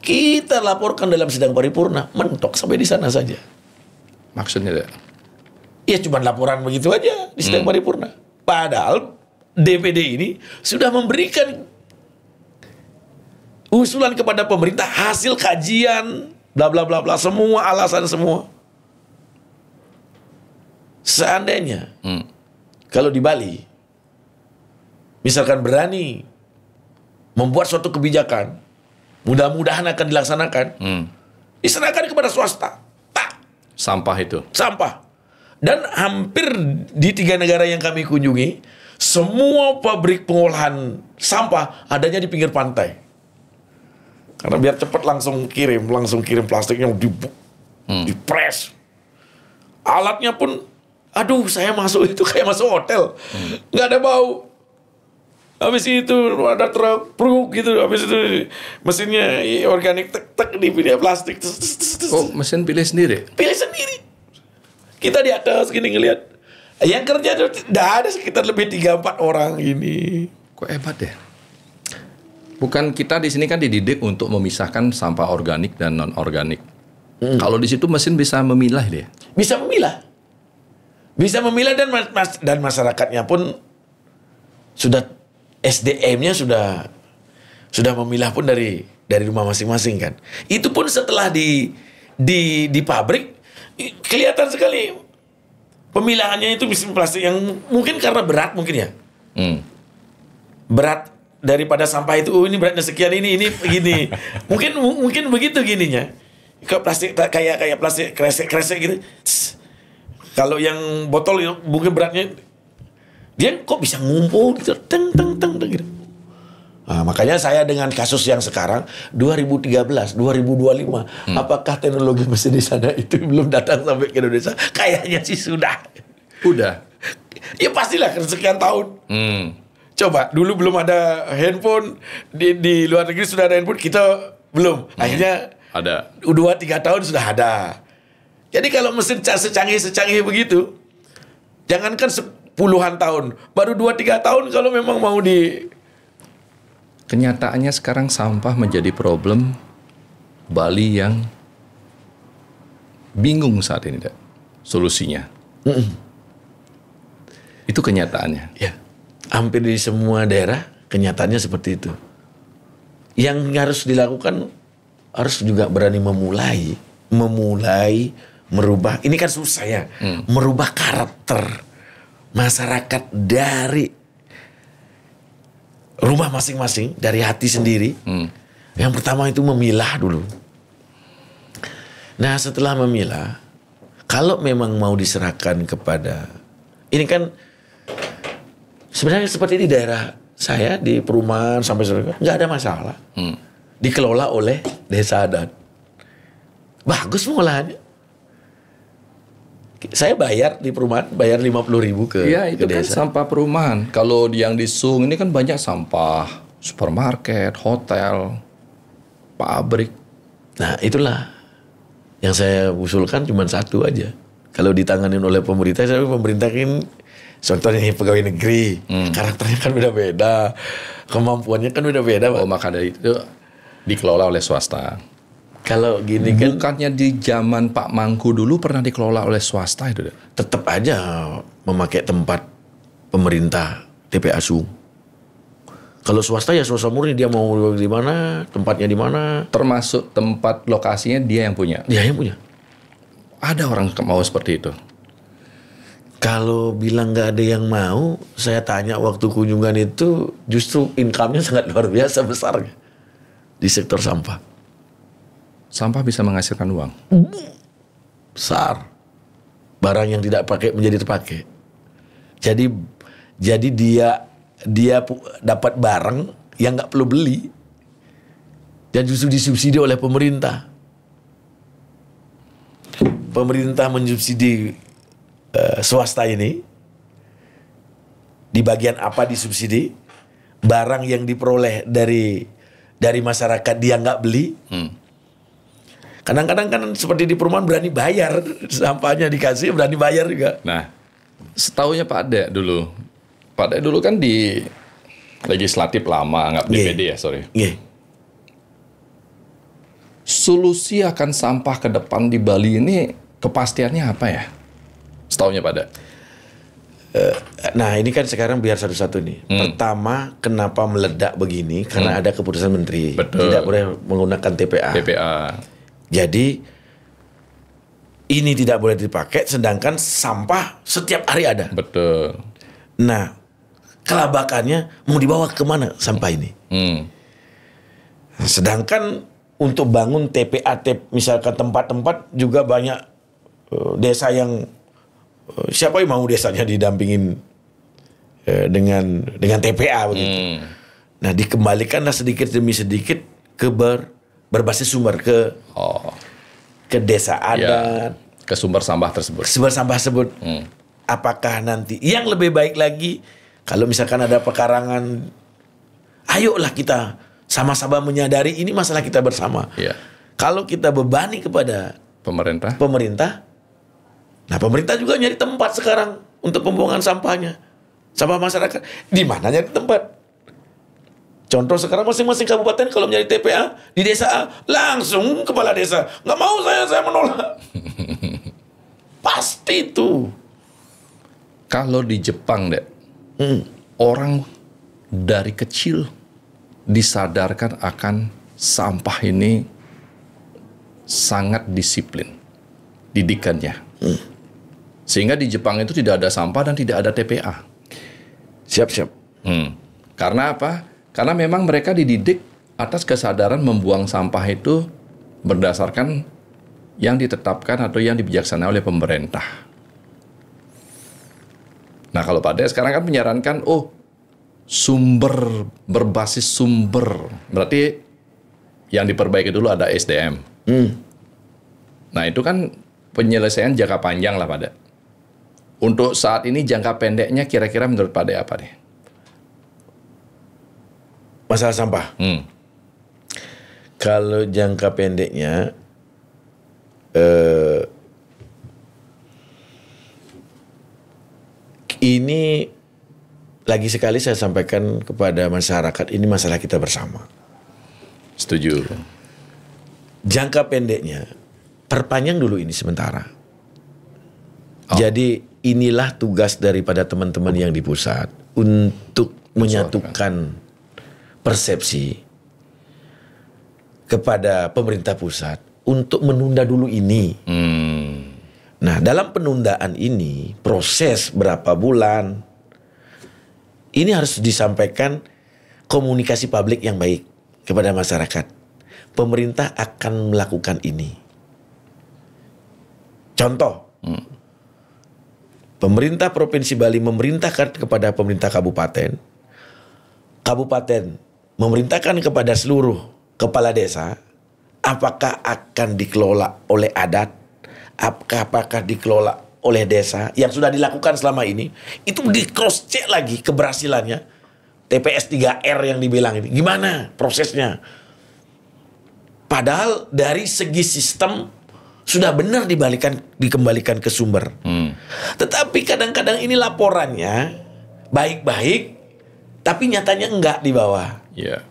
Kita laporkan dalam sidang paripurna, mentok sampai di sana saja.
Maksudnya, Dek?
Ya cuma laporan begitu aja di sidang paripurna. Padahal DPD ini sudah memberikan usulan kepada pemerintah, hasil kajian, bla bla bla bla, semua alasan semua. Seandainya kalau di Bali misalkan berani membuat suatu kebijakan, mudah-mudahan akan dilaksanakan, diserahkan kepada swasta.
Sampah itu.
Sampah. Dan hampir di 3 negara yang kami kunjungi, semua pabrik pengolahan sampah adanya di pinggir pantai. Karena biar cepat langsung kirim plastiknya dipres. Alatnya pun, aduh saya masuk itu kayak masuk hotel. Nggak ada bau. Habis itu ada truk gitu, habis itu mesinnya organik tek dipilih plastik.
Oh, mesin pilih sendiri?
Pilih sendiri. Kita di atas gini ngelihat. Yang kerja itu ada sekitar lebih 3-4 orang ini.
Kok hebat ya? Bukan, kita di sini kan dididik untuk memisahkan sampah organik dan non organik. Kalau di situ mesin bisa memilah dia.
Bisa memilah. Bisa memilah dan masyarakatnya pun sudah SDM-nya sudah memilah pun dari rumah masing-masing kan. Itu pun setelah di pabrik kelihatan sekali pemilahannya itu bisa plastik yang mungkin karena berat mungkin ya. Berat daripada sampah itu, ini beratnya sekian, ini begini. mungkin begitu gininya. Kalau plastik kayak plastik kresek gitu. Kalau yang botol mungkin beratnya dia kok bisa ngumpul gitu, teng gitu. Nah, makanya saya dengan kasus yang sekarang 2013, 2025, apakah teknologi mesin di sana itu belum datang sampai ke Indonesia? Kayaknya sih sudah.
Udah.
Ya pastilah sekian tahun. Coba dulu belum ada handphone, di luar negeri sudah ada handphone, kita belum. Akhirnya
ada
2-3 tahun sudah ada. Jadi kalau mesin secanggih begitu, jangankan puluhan tahun, baru 2-3 tahun kalau memang mau di.
Kenyataannya sekarang sampah menjadi problem Bali yang bingung saat ini, Dak, solusinya. Itu kenyataannya.
Ya, hampir di semua daerah kenyataannya seperti itu. Yang harus dilakukan harus juga berani memulai merubah. Ini kan susah ya, merubah karakter masyarakat dari rumah masing-masing, dari hati sendiri. Yang pertama itu memilah dulu. Nah, setelah memilah, kalau memang mau diserahkan kepada, ini kan sebenarnya seperti di daerah saya di perumahan sampai sekarang nggak ada masalah. Dikelola oleh desa adat. Bagus pengolahannya. Saya bayar di perumahan, bayar 50.000 ke
Iya, itu
ke
kan
desa.
sampah perumahan. Kalau yang di Sung ini kan banyak sampah supermarket, hotel, pabrik.
Nah, itulah yang saya usulkan cuma satu aja. Kalau ditanganin oleh pemerintah, saya pemerintah kan contohnya pegawai negeri, karakternya kan beda-beda, kemampuannya kan beda-beda, Pak.
Oh, maka dari itu dikelola oleh swasta.
Kalau gini kan
Bukannya di zaman Pak Mangku dulu pernah dikelola oleh swasta itu, Dak?
tetap aja memakai tempat pemerintah TPA Sung. Kalau swasta ya swasta murni, dia mau di mana, tempatnya di mana,
Termasuk tempat lokasinya dia yang punya.
dia yang punya.
Ada orang mau seperti itu.
Kalau bilang nggak ada yang mau, saya tanya waktu kunjungan itu justru income-nya sangat luar biasa besarnya di sektor sampah.
Sampah bisa menghasilkan uang.
Besar. Barang yang tidak pakai menjadi terpakai. Jadi dia dapat barang yang nggak perlu beli dan justru disubsidi oleh pemerintah. Pemerintah menyubsidi swasta ini. Di bagian apa disubsidi? Barang yang diperoleh dari masyarakat dia nggak beli. Kadang-kadang kan seperti di perumahan berani bayar, sampahnya dikasih berani bayar juga.
Nah, setaunya Pak Ade dulu. Pak Ade dulu kan di legislatif lama, nggak DPD ya, sorry.
Iya.
Solusi akan sampah ke depan di Bali ini kepastiannya apa ya? Setaunya Pak Ade.
Nah, ini kan sekarang biar satu-satu nih. Pertama, kenapa meledak begini? Karena ada keputusan menteri.
Betul.
Tidak boleh menggunakan TPA.
PPA.
Jadi ini tidak boleh dipakai, sedangkan sampah setiap hari ada.
Betul.
Nah, kelabakannya mau dibawa kemana sampah ini? Sedangkan untuk bangun TPA, misalkan tempat-tempat juga banyak desa yang siapa yang mau desanya didampingin dengan TPA begitu. Nah, dikembalikanlah sedikit demi sedikit ke berbasis sumber ke desa adat,
ke sumber sampah tersebut.
sumber sampah tersebut. Apakah nanti yang lebih baik lagi kalau misalkan ada pekarangan, ayolah kita sama-sama menyadari ini masalah kita bersama.
Iya.
Kalau kita bebani kepada
Pemerintah.
nah pemerintah juga nyari tempat sekarang untuk pembuangan sampahnya, sampah masyarakat. Di mana nyari tempat? Contoh sekarang masing-masing kabupaten kalau menjadi TPA di desa A, langsung kepala desa. Nggak mau saya menolak. Pasti itu.
Kalau di Jepang, Dek, orang dari kecil disadarkan akan sampah ini sangat disiplin didikannya. Sehingga di Jepang itu tidak ada sampah dan tidak ada TPA.
Siap.
Karena apa? Karena memang mereka dididik atas kesadaran membuang sampah itu berdasarkan yang ditetapkan atau yang dibijaksanai oleh pemerintah. Nah, kalau Pak Dek sekarang kan menyarankan, sumber, berbasis sumber. Berarti yang diperbaiki dulu ada SDM. Nah, itu kan penyelesaian jangka panjang lah, Pak Dek. Untuk saat ini jangka pendeknya kira-kira menurut Pak Dek apa deh?
Masalah sampah. Kalau jangka pendeknya, ini lagi sekali saya sampaikan kepada masyarakat, ini masalah kita bersama.
Setuju.
Jangka pendeknya, perpanjang dulu ini sementara. Jadi inilah tugas daripada teman-teman yang di pusat untuk menyatukan persepsi kepada pemerintah pusat untuk menunda dulu ini. Nah, dalam penundaan ini, proses berapa bulan, ini harus disampaikan komunikasi publik yang baik kepada masyarakat. Pemerintah akan melakukan ini. Contoh, pemerintah Provinsi Bali memerintahkan kepada pemerintah kabupaten, kabupaten memerintahkan kepada seluruh kepala desa, apakah akan dikelola oleh adat, apakah dikelola oleh desa yang sudah dilakukan selama ini, itu di cross check lagi keberhasilannya. TPS 3R yang dibilang ini, gimana prosesnya? Padahal dari segi sistem sudah benar dikembalikan ke sumber. Tetapi kadang-kadang ini laporannya baik-baik, tapi nyatanya enggak di bawah.
Yeah.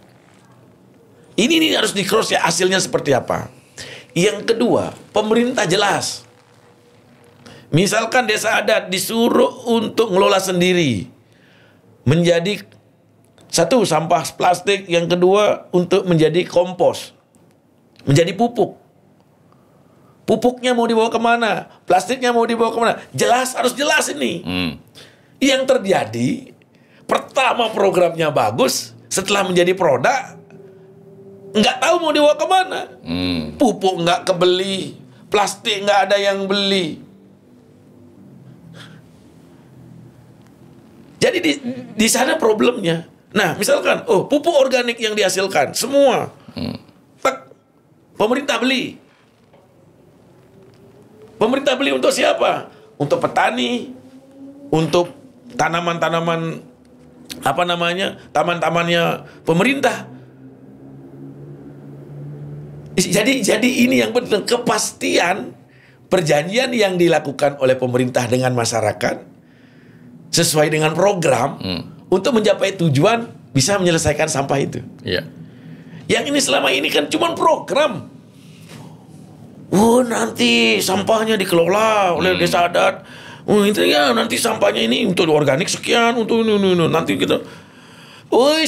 Ini harus di cross ya, hasilnya seperti apa. Yang kedua, pemerintah jelas. Misalkan desa adat disuruh untuk ngelola sendiri, menjadi satu sampah plastik, yang kedua untuk menjadi kompos, menjadi pupuk. Pupuknya mau dibawa kemana, plastiknya mau dibawa kemana, jelas, harus jelas ini. Yang terjadi, pertama programnya bagus, setelah menjadi produk, nggak tahu mau dibawa kemana. Pupuk nggak kebeli, plastik nggak ada yang beli. Jadi di sana problemnya. Nah, misalkan, pupuk organik yang dihasilkan semua, pemerintah beli. Pemerintah beli untuk siapa? Untuk petani, untuk tanaman-tanaman taman-tamannya pemerintah. Jadi ini yang benar, kepastian perjanjian yang dilakukan oleh pemerintah dengan masyarakat sesuai dengan program untuk mencapai tujuan bisa menyelesaikan sampah itu.
Yeah.
Yang ini selama ini kan cuma program. Nanti sampahnya dikelola oleh desa adat. Itu ya, nanti sampahnya ini untuk organik sekian, untuk ini. Nanti kita,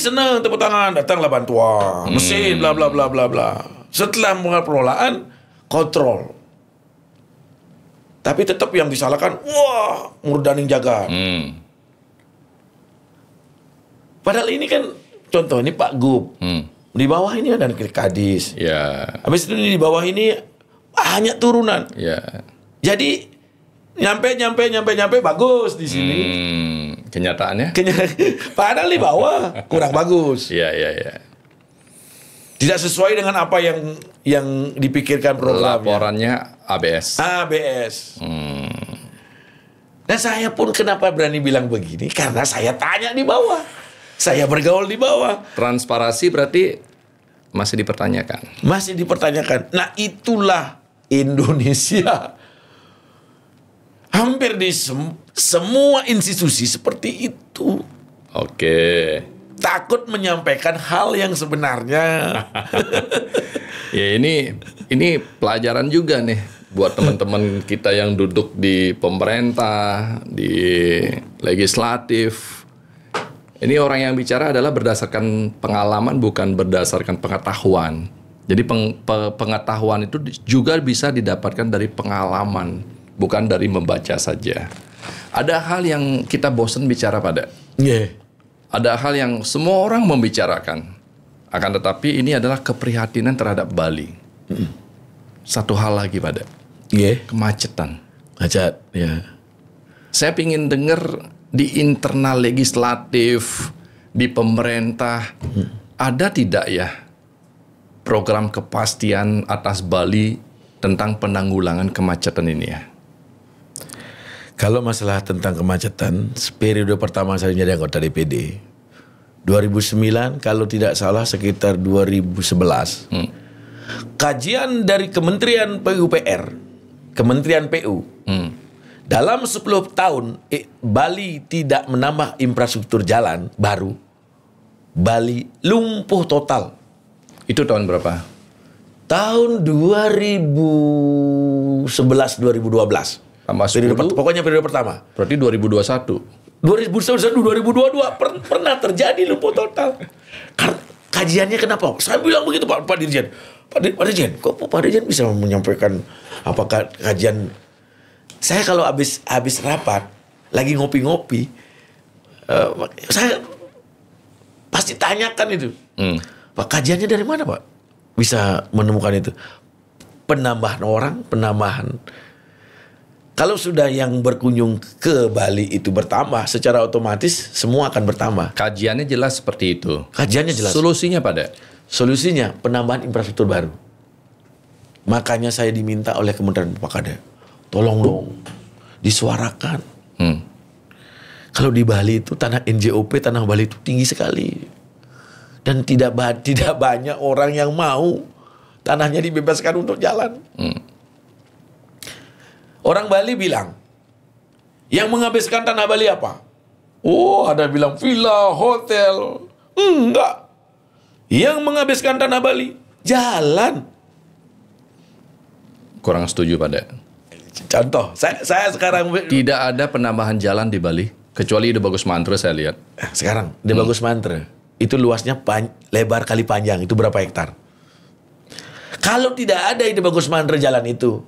senang, tepuk tangan, datanglah bantuan, mesin, bla bla bla bla bla. Setelah pengelolaan, kontrol. Tapi tetap yang disalahkan, murdaning jagat. Padahal ini kan contoh, ini Pak Gub. Di bawah ini ada Kadis.
Yeah.
Habis itu di bawah ini hanya turunan.
Yeah.
Jadi nyampe bagus di sini.
Kenyataannya?
Padahal di bawah kurang bagus.
Iya.
Tidak sesuai dengan apa yang dipikirkan programnya.
Laporannya ABS.
Dan saya pun kenapa berani bilang begini? Karena saya tanya di bawah. Saya bergaul di bawah.
Transparansi berarti masih dipertanyakan.
Masih dipertanyakan. Nah, itulah Indonesia. Hampir di semua institusi seperti itu.
Oke.
takut menyampaikan hal yang sebenarnya.
Ya ini pelajaran juga nih buat teman-teman kita yang duduk di pemerintah, di legislatif. Ini orang yang bicara adalah berdasarkan pengalaman, bukan berdasarkan pengetahuan. Jadi pengetahuan itu juga bisa didapatkan dari pengalaman, bukan dari membaca saja. Ada hal yang kita bosan bicara pada.
Yeah.
Ada hal yang semua orang membicarakan. Akan tetapi ini adalah keprihatinan terhadap Bali. Satu hal lagi pada.
Yeah.
Kemacetan.
Macet, ya.
Saya ingin dengar di internal legislatif, di pemerintah, ada tidak ya program kepastian atas Bali tentang penanggulangan kemacetan ini ya?
Kalau masalah tentang kemacetan, periode pertama saya menjadi anggota DPD, 2009 kalau tidak salah sekitar 2011, kajian dari Kementerian PUPR, Kementerian PU, dalam 10 tahun Bali tidak menambah infrastruktur jalan baru, Bali lumpuh total.
Itu tahun berapa?
Tahun 2011-2012.
Tambah 10.
Pokoknya periode pertama.
Berarti 2021.
2021-2022 pernah terjadi lumpuh total. Kajiannya kenapa? Saya bilang begitu Pak Dirjen. Pak Dirjen, kok Pak Dirjen bisa menyampaikan apakah kajian? Saya kalau habis rapat, lagi ngopi-ngopi, saya pasti tanyakan itu. Pak, kajiannya dari mana Pak? Bisa menemukan itu. Penambahan orang, penambahan. Kalau sudah yang berkunjung ke Bali itu bertambah, secara otomatis semua akan bertambah.
Kajiannya jelas seperti itu.
Kajiannya jelas.
Solusinya pada?
Solusinya penambahan infrastruktur baru. Makanya saya diminta oleh Kementerian Pupakada, tolong dong disuarakan. Kalau di Bali itu tanah NJOP, tanah Bali itu tinggi sekali. Dan tidak banyak orang yang mau tanahnya dibebaskan untuk jalan. Orang Bali bilang, yang menghabiskan tanah Bali apa? Oh, ada bilang villa, hotel. Enggak. Yang menghabiskan tanah Bali, jalan.
Kurang setuju pada.
Contoh, saya sekarang...
Tidak ada penambahan jalan di Bali, kecuali Ide Bagus Mantra saya lihat.
Sekarang, Ide Bagus Mantra, itu luasnya lebar kali panjang, itu berapa hektar? Kalau tidak ada Ide Bagus Mantra jalan itu,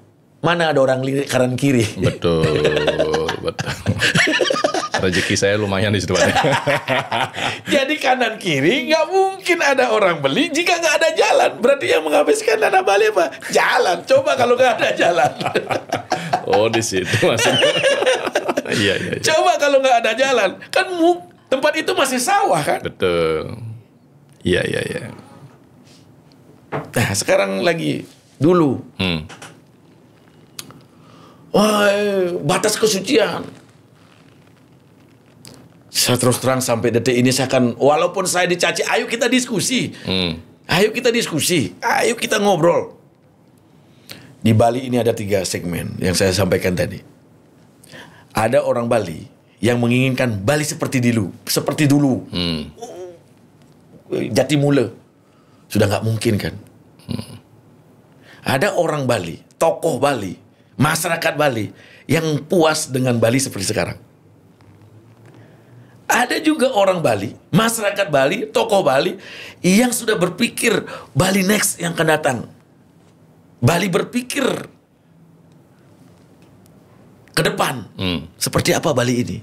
mana ada orang kanan kiri?
Betul, betul. Rezeki saya lumayan di situ.
Jadi kanan kiri nggak mungkin ada orang beli jika nggak ada jalan. Berarti yang menghabiskan dana Bali apa? Jalan. Coba kalau nggak ada jalan.
Oh, di situ maksudnya. Iya.
Coba kalau nggak ada jalan, kan tempat itu masih sawah kan?
Betul. Iya.
Nah, sekarang lagi dulu. Wah, batas kesucian. Saya terus terang sampai detik ini saya akan, walaupun saya dicaci, ayo kita diskusi. Ayo kita diskusi. Ayo kita ngobrol. Di Bali ini ada 3 segmen yang saya sampaikan tadi. Ada orang Bali yang menginginkan Bali seperti dulu. Jatimula. Sudah nggak mungkin kan. Ada orang Bali, tokoh Bali, masyarakat Bali yang puas dengan Bali seperti sekarang. Ada juga orang Bali, masyarakat Bali, tokoh Bali yang sudah berpikir Bali next yang akan datang. Bali berpikir ke depan. Seperti apa Bali ini?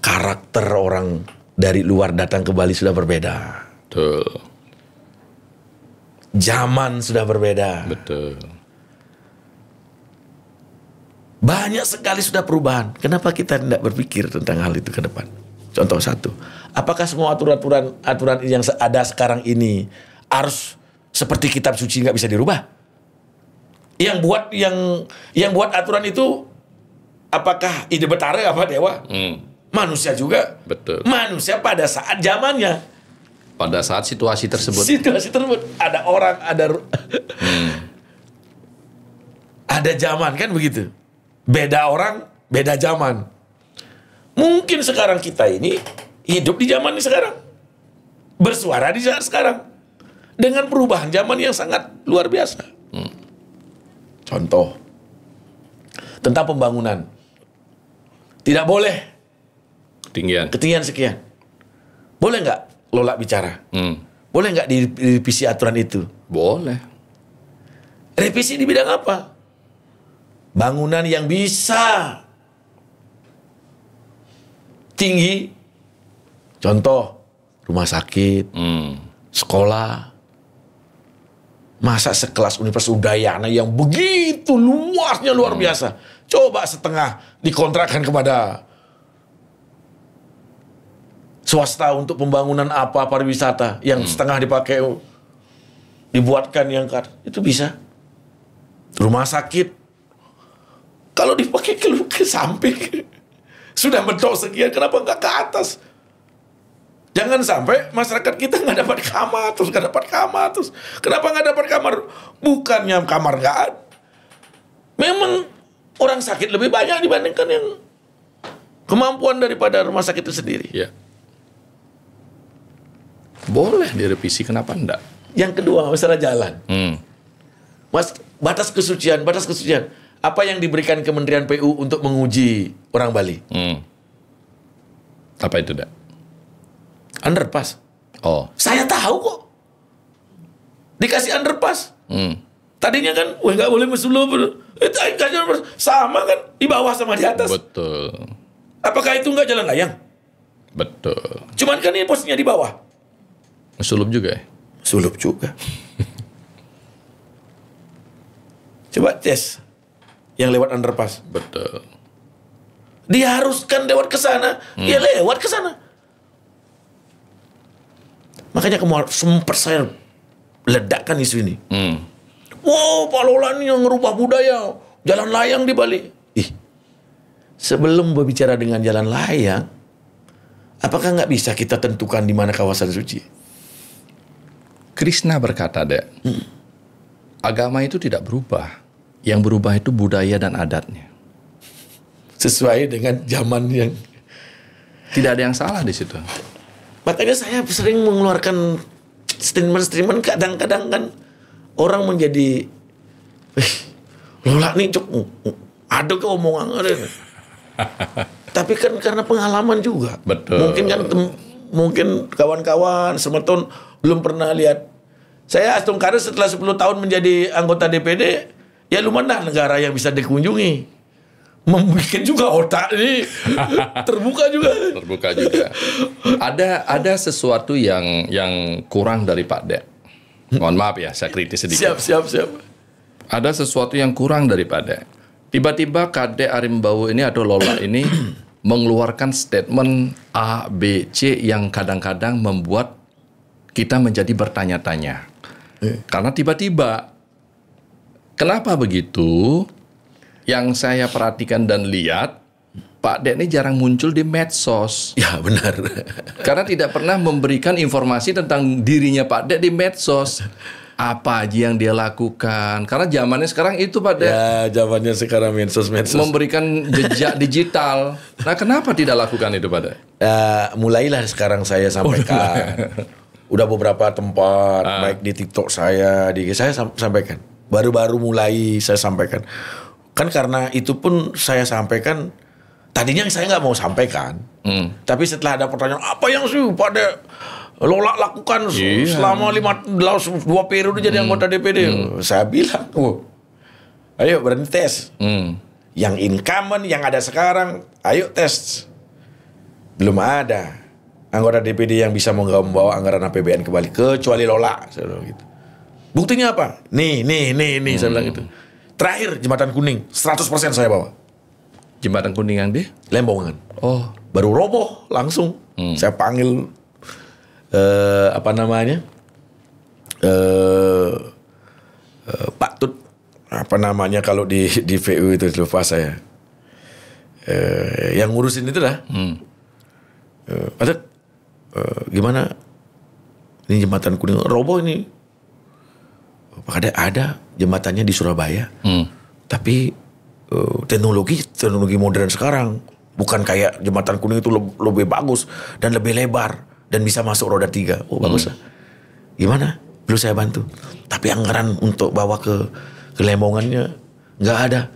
Karakter orang dari luar datang ke Bali sudah berbeda.
Betul.
Zaman sudah berbeda.
Betul.
Banyak sekali sudah perubahan. Kenapa kita tidak berpikir tentang hal itu ke depan? Contoh satu, apakah semua aturan yang ada sekarang ini harus seperti kitab suci nggak bisa dirubah? Yang buat aturan itu apakah Ide Betara apa dewa? Manusia juga.
Betul.
Manusia pada saat zamannya.
Pada saat situasi tersebut.
Situasi tersebut ada orang, ada zaman kan begitu. Beda orang, beda zaman. Mungkin sekarang kita ini hidup di zaman ini sekarang. Bersuara di saat sekarang. Dengan perubahan zaman yang sangat luar biasa. Contoh. Tentang pembangunan. Tidak boleh. Ketinggian sekian. Boleh nggak Lola bicara? Boleh nggak direvisi aturan itu?
Boleh.
Revisi di bidang apa? Bangunan yang bisa tinggi. Contoh, rumah sakit, sekolah. Masa sekelas Universitas Udayana yang begitu luasnya luar biasa. Coba setengah dikontrakkan kepada swasta untuk pembangunan apa pariwisata. Yang setengah dipakai, dibuatkan yang itu bisa. Rumah sakit. Kalau dipakai ke samping. Sudah mentok sekian, kenapa nggak ke atas? Jangan sampai masyarakat kita nggak dapat kamar, terus nggak dapat kamar, terus kenapa nggak dapat kamar? Bukannya kamar nggak ada. Memang orang sakit lebih banyak dibandingkan yang kemampuan daripada rumah sakit itu sendiri.
Ya. Boleh direvisi, kenapa enggak?
Yang kedua, masalah jalan. Batas kesucian. Apa yang diberikan Kementerian PU untuk menguji orang Bali?
Apa itu, Dak?
Underpass.
Oh.
Saya tahu kok. Dikasih underpass. Tadinya kan, nggak boleh mesulup. Itu sama kan, di bawah sama di atas.
Betul.
Apakah itu nggak jalan layang?
Betul.
Cuman kan ini posisinya di bawah.
Sulup juga ya?
Sulup juga. Coba tes yang lewat underpass.
Betul.
Diharuskan lewat ke sana, ya lewat ke sana. Makanya sempat saya ledakkan isu ini. Wow, Pak Lola ini yang ngerubah budaya jalan layang di Bali. Sebelum berbicara dengan jalan layang, apakah nggak bisa kita tentukan di mana kawasan suci?
Krishna berkata, Dek, agama itu tidak berubah. Yang berubah itu budaya dan adatnya.
Sesuai dengan zaman yang...
Tidak ada yang salah di situ.
Makanya saya sering mengeluarkan statement-statement, kadang-kadang kan orang menjadi Lola nih ada ke omongan ada. Tapi kan karena pengalaman juga.
Betul.
Mungkin kawan-kawan semeton belum pernah lihat. Saya Astung Karir setelah 10 tahun menjadi anggota DPD, ya lumayan negara yang bisa dikunjungi. Membuat juga otak ini terbuka juga.
Ada sesuatu yang kurang dari Pak Dek. Mohon maaf ya, saya kritis sedikit.
Siap.
Ada sesuatu yang kurang dari Pak Dek. Tiba-tiba Kadek Arimbawu ini atau Lola ini mengeluarkan statement A, B, C yang kadang-kadang membuat kita menjadi bertanya-tanya. Karena tiba-tiba, kenapa begitu? Yang saya perhatikan dan lihat, Pak Dek ini jarang muncul di medsos.
Ya benar.
Karena tidak pernah memberikan informasi tentang dirinya Pak Dek di medsos. Apa aja yang dia lakukan. Karena zamannya sekarang itu Pak Dek.
Ya zamannya sekarang medsos.
Memberikan jejak digital. Nah kenapa tidak lakukan itu Pak Dek?
Mulailah sekarang saya sampaikan. Udah beberapa tempat, baik di TikTok saya sampaikan. Baru-baru mulai saya sampaikan. Kan karena itu pun saya sampaikan, tadinya saya nggak mau sampaikan. Tapi setelah ada pertanyaan, apa yang sih pada Lola lakukan selama 2 periode jadi anggota DPD? Saya bilang, ayo berani tes. Yang incumbent, yang ada sekarang, ayo tes. Belum ada anggota DPD yang bisa membawa anggaran APBN kembali, kecuali Lola. Saya bilang gitu. Buktinya apa? Nih, saya bilang gitu. Terakhir Jembatan Kuning 100% saya bawa.
Jembatan Kuning yang di
Lembongan.
Oh,
baru roboh langsung. Saya panggil Pak Tut, apa namanya kalau di VU itu lupa saya. Yang ngurusin itu dah. Pak Tut, gimana? Ini Jembatan Kuning roboh ini. Ada jembatannya di Surabaya, tapi teknologi modern sekarang Bukan kayak jembatan kuning itu lebih bagus dan lebih lebar dan bisa masuk roda 3. Oh bagus lah. Gimana? Perlu saya bantu. Tapi anggaran untuk bawa ke Lemongannya nggak ada.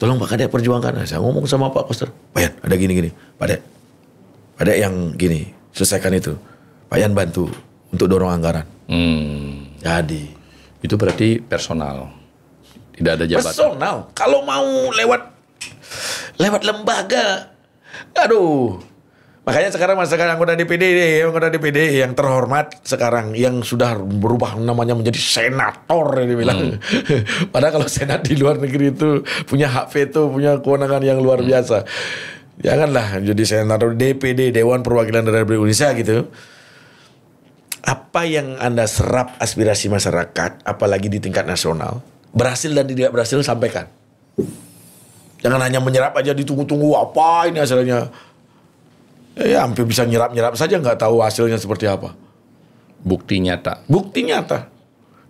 Tolong Pak Kadek perjuangkan. Saya ngomong sama Pak Koster. Pak Yan, ada gini-gini. Pak Dek yang gini, selesaikan itu. Pak Yan bantu untuk dorong anggaran. Jadi
Itu berarti personal. Tidak ada jabatan.
personal. Kalau mau lewat lembaga, aduh. Makanya sekarang anggota DPD yang terhormat sekarang yang sudah berubah namanya menjadi senator yang dibilang. Padahal kalau senat di luar negeri itu punya hak veto, punya kewenangan yang luar biasa. Janganlah jadi senator DPD, Dewan Perwakilan Daerah Republik Indonesia gitu. Apa yang Anda serap aspirasi masyarakat, apalagi di tingkat nasional, berhasil dan tidak berhasil sampaikan. Jangan hanya menyerap aja, ditunggu-tunggu apa ini hasilnya. Ya hampir bisa nyerap-nyerap saja, nggak tahu hasilnya seperti apa.
Bukti nyata.
Bukti nyata.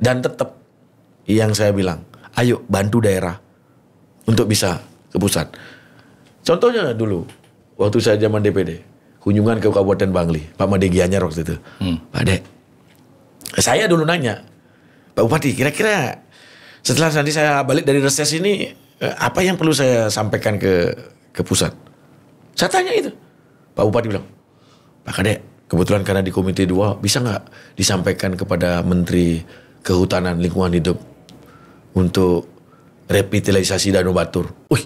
Dan tetap yang saya bilang, ayo bantu daerah untuk bisa ke pusat. Contohnya dulu, waktu saya zaman DPD, kunjungan ke Kabupaten Bangli, Pak Made Gianyar waktu itu. Pak Dek, saya dulu nanya, Pak Bupati, kira-kira setelah nanti saya balik dari reses ini, apa yang perlu saya sampaikan ke pusat? Saya tanya itu. Pak Bupati bilang, Pak Kadek, kebetulan karena di Komite 2, bisa nggak disampaikan kepada Menteri Kehutanan Lingkungan Hidup untuk revitalisasi Danau Batur? Wih,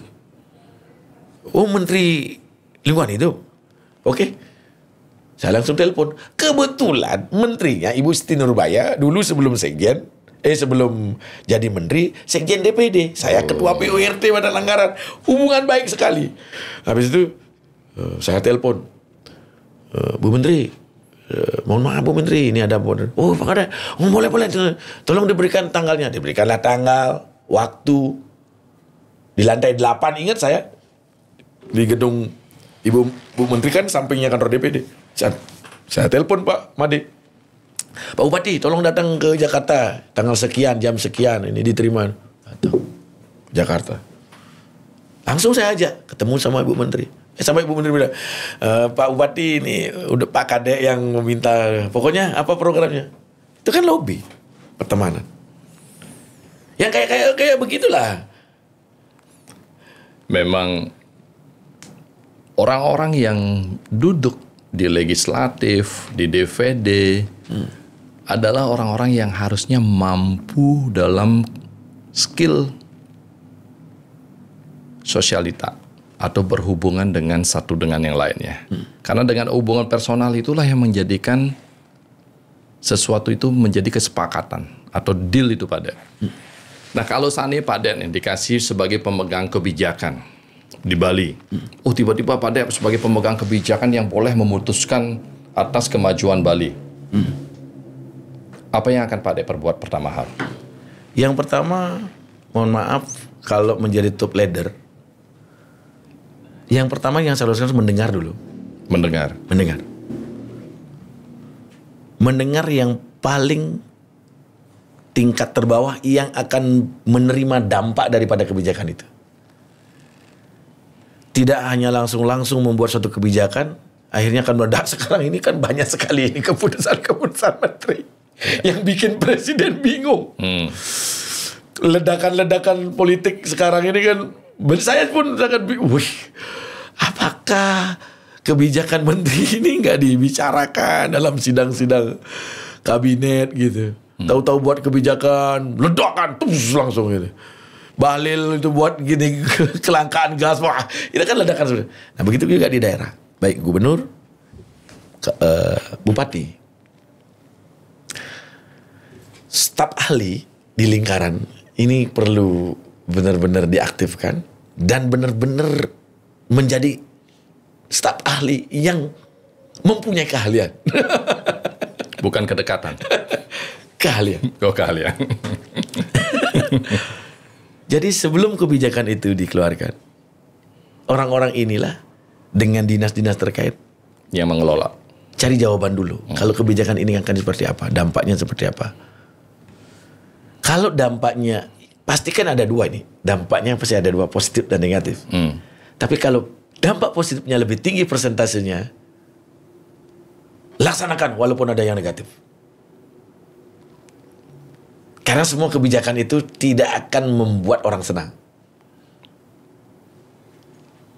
oh Menteri Lingkungan Hidup? Oke. Saya langsung telepon. Kebetulan menterinya Ibu Siti Nurbaya dulu sebelum sekjen, sebelum jadi menteri, sekjen DPD. Saya ketua PURT Badan Anggaran. Hubungan baik sekali. Habis itu saya telepon. Bu Menteri, mohon maaf Bu Menteri, ini ada oh Pak Kadek, oh boleh tolong diberikan tanggalnya. Diberikanlah tanggal, waktu. Di lantai 8 ingat saya, di gedung Bu Menteri kan sampingnya kantor DPD. Saya telepon Pak Made. Pak Bupati, tolong datang ke Jakarta tanggal sekian, jam sekian, ini diterima. Datang Jakarta. Langsung saya ajak ketemu sama Ibu Menteri. Sampai Ibu Menteri bilang, Pak Bupati ini udah Pak Kadek yang meminta, pokoknya apa programnya. Itu kan lobby pertemanan. Yang kayak begitulah.
Memang orang-orang yang duduk di legislatif, di DPD, adalah orang-orang yang harusnya mampu dalam skill sosialita atau berhubungan dengan satu dengan yang lainnya. Karena dengan hubungan personal itulah yang menjadikan sesuatu itu menjadi kesepakatan atau deal itu Pak Dek. Nah kalau seandainya Pak Dek dikasih sebagai pemegang kebijakan di Bali. Oh tiba-tiba Pak Dek sebagai pemegang kebijakan yang boleh memutuskan atas kemajuan Bali. Apa yang akan Pak Dek perbuat pertama hal?
Yang pertama, mohon maaf kalau menjadi top leader. Yang pertama yang saya lakukan mendengar dulu.
Mendengar.
Mendengar yang paling tingkat terbawah yang akan menerima dampak daripada kebijakan itu. Tidak hanya langsung membuat suatu kebijakan, akhirnya kan meledak. Sekarang ini kan banyak sekali ini keputusan menteri yang bikin presiden bingung. Ledakan-ledakan politik sekarang ini kan, saya pun sangat bingung. Wih, apakah kebijakan menteri ini nggak dibicarakan dalam sidang-sidang kabinet gitu? Tahu-tahu buat kebijakan, ledakan, terus langsung gitu. Bahlil itu buat gini, kelangkaan gas, wah, itu kan ledakan sudah. Nah begitu juga di daerah, baik gubernur, bupati, staf ahli di lingkaran ini perlu benar-benar diaktifkan dan benar-benar menjadi staf ahli yang mempunyai keahlian.
Bukan kedekatan.
Keahlian.
Oh, keahlian.
Jadi sebelum kebijakan itu dikeluarkan, orang-orang inilah dengan dinas-dinas terkait
yang mengelola.
Cari jawaban dulu. Kalau kebijakan ini akan seperti apa, dampaknya seperti apa. Kalau dampaknya, pasti kan ada dua ini. Dampaknya pasti ada dua, positif dan negatif. Tapi kalau dampak positifnya lebih tinggi persentasenya, laksanakan walaupun ada yang negatif. Karena semua kebijakan itu tidak akan membuat orang senang.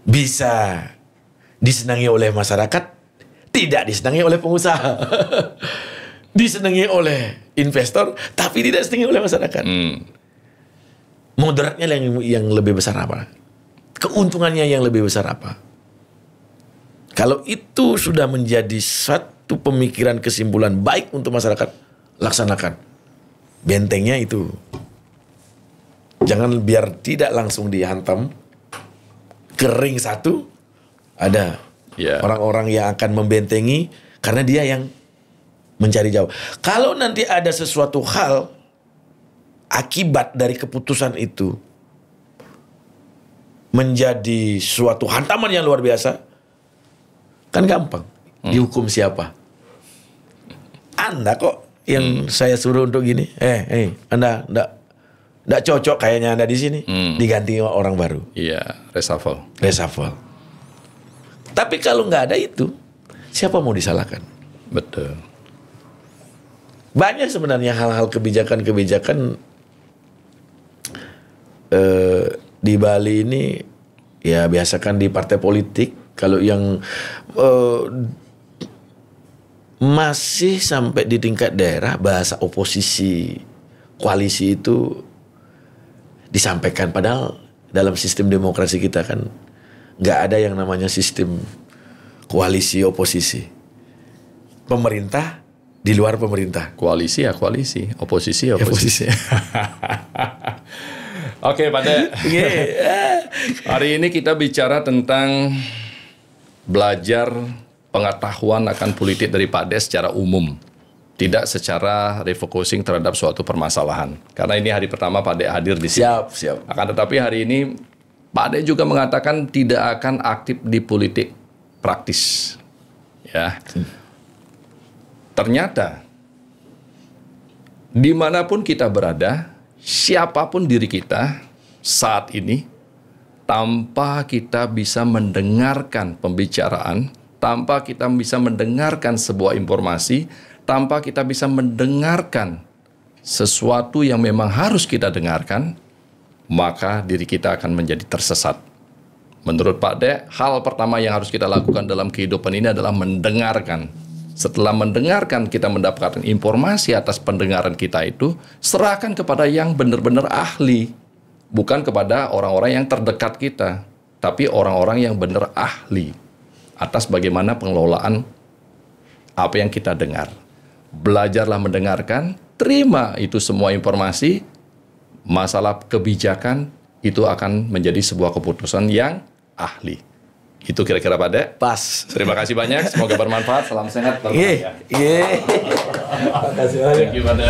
Bisa disenangi oleh masyarakat, tidak disenangi oleh pengusaha. Disenangi oleh investor, tapi tidak disenangi oleh masyarakat. Mudaratnya yang lebih besar apa? Keuntungannya yang lebih besar apa? Kalau itu sudah menjadi satu pemikiran kesimpulan baik untuk masyarakat, laksanakan. Bentengnya itu. Jangan biar tidak langsung dihantam. Kering satu. Ada orang-orang yang akan membentengi karena dia yang mencari jauh. Kalau nanti ada sesuatu hal akibat dari keputusan itu menjadi suatu hantaman yang luar biasa, kan gampang. Dihukum siapa? Anda kok yang saya suruh untuk gini. Anda enggak cocok kayaknya Anda di sini. Diganti orang baru.
Iya, reshuffle.
Tapi kalau nggak ada itu, siapa mau disalahkan?
Betul.
Banyak sebenarnya hal-hal kebijakan-kebijakan di Bali ini, ya biasakan di partai politik. Kalau yang masih sampai di tingkat daerah, bahasa oposisi koalisi itu disampaikan. Padahal dalam sistem demokrasi kita kan nggak ada yang namanya sistem koalisi oposisi. Pemerintah di luar pemerintah.
Koalisi ya koalisi, oposisi ya oposisi. Oke, Pak De. Hari ini kita bicara tentang belajar pengetahuan akan politik dari Pak De secara umum. Tidak secara refocusing terhadap suatu permasalahan. Karena ini hari pertama Pak De hadir di sini.
Siap.
Akan tetapi hari ini Pak De juga mengatakan tidak akan aktif di politik praktis. Ya. Ternyata dimanapun kita berada, siapapun diri kita saat ini, tanpa kita bisa mendengarkan pembicaraan, tanpa kita bisa mendengarkan sebuah informasi, tanpa kita bisa mendengarkan sesuatu yang memang harus kita dengarkan, maka diri kita akan menjadi tersesat. Menurut Pak De, hal pertama yang harus kita lakukan dalam kehidupan ini adalah mendengarkan. Setelah mendengarkan, kita mendapatkan informasi atas pendengaran kita itu, serahkan kepada yang benar-benar ahli. Bukan kepada orang-orang yang terdekat kita, tapi orang-orang yang benar ahli atas bagaimana pengelolaan apa yang kita dengar. Belajarlah mendengarkan, terima itu semua informasi, masalah kebijakan itu akan menjadi sebuah keputusan yang ahli. Itu kira-kira Pak De.
Pas.
Terima kasih banyak, semoga bermanfaat, salam sehat.
Terima kasih banyak.
Thank you Pak De.